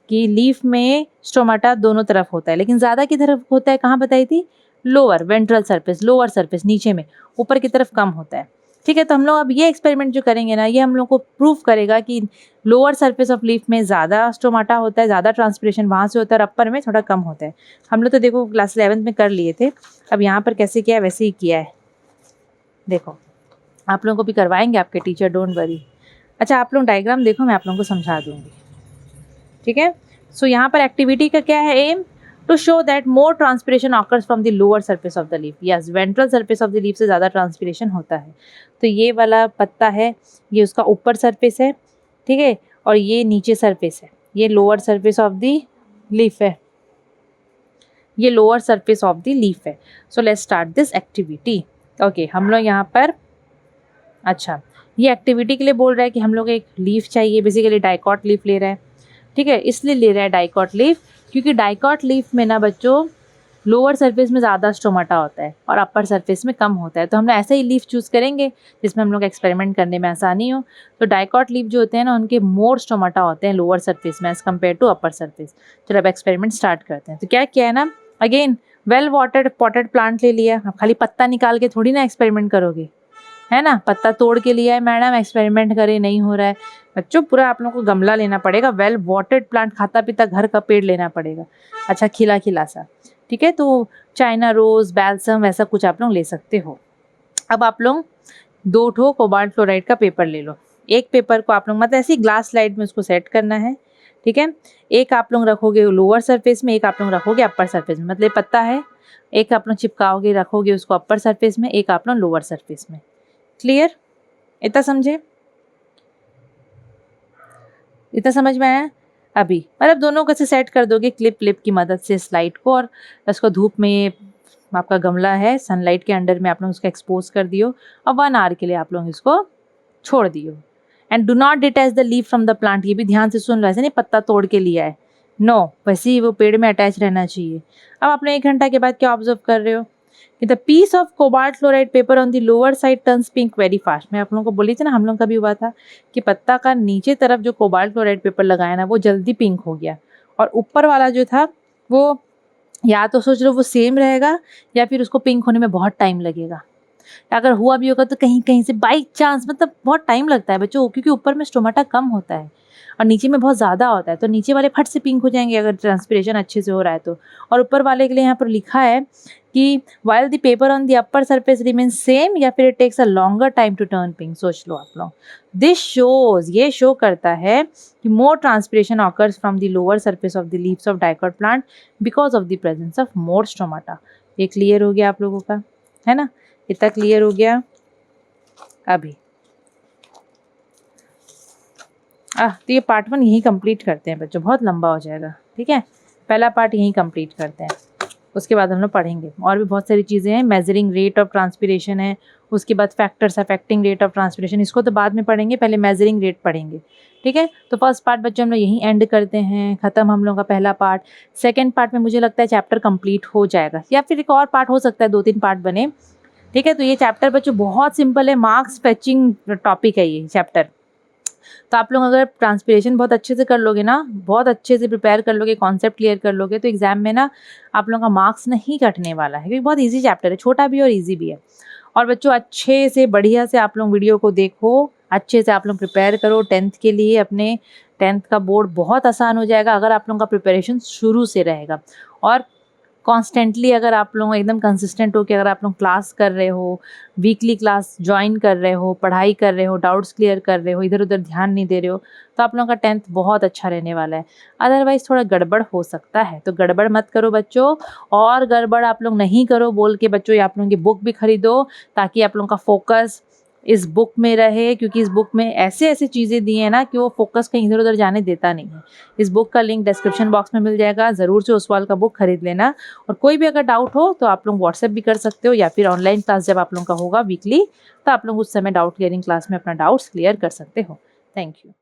कि लीफ में स्टोमाटा दोनों तरफ होता है, लेकिन ज़्यादा की तरफ होता है, कहाँ बताई थी, lower ventral surface, lower surface नीचे में, ऊपर की तरफ कम होता है। ठीक है, तो हम लोग अब ये एक्सपेरिमेंट जो करेंगे ना, ये हम लोग को प्रूव करेगा कि लोअर सरफेस ऑफ लीफ में ज़्यादा स्टोमाटा होता है, ज़्यादा ट्रांसपिरेशन वहाँ से होता है, और अपर में थोड़ा कम होता है। हम लोग तो देखो क्लास 11th में कर लिए थे, अब यहाँ पर कैसे किया है वैसे ही किया है। देखो आप लोगों को भी करवाएंगे आपके टीचर, डोंट वरी। अच्छा आप लोग डायग्राम देखो, मैं आप लोगों को समझा दूंगी। ठीक है, सो यहाँ पर एक्टिविटी का क्या है aim, to show that more transpiration occurs from the lower surface of the leaf. Yes, ventral surface of the leaf से ज़्यादा ट्रांसपिरेशन होता है। तो ये वाला पत्ता है, ये उसका ऊपर सरफेस है, ठीक है, और ये नीचे सरफेस है, ये lower surface of the leaf है, ये lower surface of the leaf है। So let's start this activity. Okay हम लोग यहाँ पर, अच्छा ये एक्टिविटी के लिए बोल रहा है कि हम लोग एक लीफ चाहिए, बेसिकली डाइकॉट लीफ ले रहा है। ठीक है, इसलिए ले रहा है डाइकॉट लीफ क्योंकि डाइकॉट लीफ में ना बच्चों लोअर सरफेस में ज़्यादा स्टोमाटा होता है और अपर सरफेस में कम होता है। तो हम लोग ऐसे ही लीफ चूज़ करेंगे जिसमें हम लोग एक्सपेरिमेंट करने में आसानी हो। तो डाइकॉट लीफ जो होते हैं ना, उनके मोर स्टोमाटा होते हैं लोअर सरफेस में as compare to upper surface. चलो अब एक्सपेरिमेंट स्टार्ट करते हैं। तो क्या किया है ना, again well watered potted plant ले लिया। अब खाली पत्ता निकाल के थोड़ी ना एक्सपेरिमेंट करोगे, है ना, पत्ता तोड़ के लिया है मैडम, एक्सपेरिमेंट करे नहीं हो रहा है बच्चों, पूरा आप लोगों को गमला लेना पड़ेगा, वेल वाटर्ड प्लांट, खाता पीता घर का पेड़ लेना पड़ेगा, अच्छा खिला खिला सा। ठीक है, तो चाइना रोज़, बैल्सम, वैसा कुछ आप लोग ले सकते हो। अब आप लोग 2 ठो कोबाल्ट क्लोराइड का पेपर ले लो। एक पेपर को आप लोग मतलब ऐसी ग्लास स्लाइड में उसको सेट करना है। ठीक है, एक आप लोग रखोगे लोअर सरफेस में, एक आप लोग रखोगे अपर सरफेस में, मतलब पत्ता है, एक आप लोग चिपकाओगे रखोगे उसको अपर सरफेस में, एक आप लोग लोअर सरफेस में। क्लियर, इतना समझे, इतना समझ में आया। अभी मतलब दोनों को से सेट कर दोगे क्लिप की मदद से स्लाइड को, और उसको धूप में, आपका गमला है सनलाइट के अंडर में आप लोग उसको एक्सपोज कर दियो, और 1 आवर के लिए आप लोग इसको छोड़ दियो। And do not detach the leaf from the plant, ये भी ध्यान से सुन लो, ऐसे नहीं पत्ता तोड़ के लिया है, नो, वैसे ही वो पेड़ में अटैच रहना चाहिए। अब आप लोग 1 घंटा के बाद क्या ऑब्जर्व कर रहे हो कि the piece of cobalt chloride paper on the lower side turns pink very fast. मैं आप लोगों को बोली थी ना, हम लोग का भी हुआ था कि पत्ता का नीचे तरफ जो कोबाल्ट क्लोराइड पेपर लगाया ना वो जल्दी पिंक हो गया, और ऊपर वाला जो था वो या तो सोच लो वो सेम रहेगा या फिर उसको पिंक होने में बहुत टाइम लगेगा। अगर हुआ भी होगा तो कहीं कहीं से बाई चांस, मतलब बहुत टाइम लगता है बच्चों, क्योंकि ऊपर में स्टोमाटा कम होता है और नीचे में बहुत ज़्यादा होता है, तो नीचे वाले फट से पिंक हो जाएंगे अगर ट्रांसपिरेशन अच्छे से हो रहा है तो। और ऊपर वाले के लिए यहाँ पर लिखा है कि while the paper on the upper surface remains same, या फिर it takes a longer time to turn pink. सोच लो आप लोग, दिस शोज, ये शो करता है कि more transpiration occurs from the lower surface of the leaves of dicot plant because of the presence of more stomata. ये clear हो गया आप लोगों का, है ना, इतना क्लियर हो गया। अभी तो ये पार्ट 1 यहीं कंप्लीट करते हैं बच्चों, बहुत लंबा हो जाएगा। ठीक है, पहला पार्ट यहीं कंप्लीट करते हैं, उसके बाद हम लोग पढ़ेंगे और भी बहुत सारी चीज़ें हैं। मेजरिंग रेट ऑफ ट्रांसपिरेशन है, उसके बाद factors affecting rate of transpiration, इसको तो बाद में पढ़ेंगे, पहले मेजरिंग रेट पढ़ेंगे। ठीक है, तो फर्स्ट पार्ट बच्चों हम लोग यहीं एंड करते हैं, ख़त्म हम लोग का पहला पार्ट। सेकेंड पार्ट में मुझे लगता है चैप्टर कंप्लीट हो जाएगा, या फिर एक और पार्ट हो सकता है, 2-3 पार्ट बने। ठीक है, तो ये चैप्टर बच्चों बहुत सिंपल है, मार्क्स फेचिंग टॉपिक है ये चैप्टर। तो आप लोग अगर ट्रांसपिरेशन बहुत अच्छे से कर लोगे ना, बहुत अच्छे से प्रिपेयर कर लोगे, कॉन्सेप्ट क्लियर कर लोगे, तो एग्जाम में ना आप लोगों का मार्क्स नहीं कटने वाला है, क्योंकि बहुत इजी चैप्टर है, छोटा भी और इजी भी है। और बच्चों अच्छे से बढ़िया से आप लोग वीडियो को देखो, अच्छे से आप लोग प्रिपेयर करो 10th के लिए। अपने 10th का बोर्ड बहुत आसान हो जाएगा अगर आप लोगों का प्रिपरेशन शुरू से रहेगा, और कॉन्स्टेंटली अगर आप लोग एकदम कंसिस्टेंट हो कि अगर आप लोग क्लास कर रहे हो, वीकली क्लास ज्वाइन कर रहे हो, पढ़ाई कर रहे हो, डाउट्स क्लियर कर रहे हो, इधर उधर ध्यान नहीं दे रहे हो, तो आप लोगों का 10th बहुत अच्छा रहने वाला है। अदरवाइज़ थोड़ा गड़बड़ हो सकता है, तो गड़बड़ मत करो बच्चों, और गड़बड़ आप लोग नहीं करो बोल के बच्चों, आप लोगों की बुक भी खरीदो ताकि आप लोगों का फोकस इस बुक में रहे, क्योंकि इस बुक में ऐसे ऐसे चीज़ें दी हैं ना कि वो फोकस कहीं इधर उधर जाने देता नहीं है। इस बुक का लिंक डिस्क्रिप्शन बॉक्स में मिल जाएगा, ज़रूर से ओसवाल का बुक खरीद लेना। और कोई भी अगर डाउट हो तो आप लोग व्हाट्सएप भी कर सकते हो, या फिर ऑनलाइन क्लास जब आप लोगों का होगा वीकली, तो आप लोग उस समय डाउट क्लियरिंग क्लास में अपना डाउट्स क्लियर कर सकते हो। Thank you.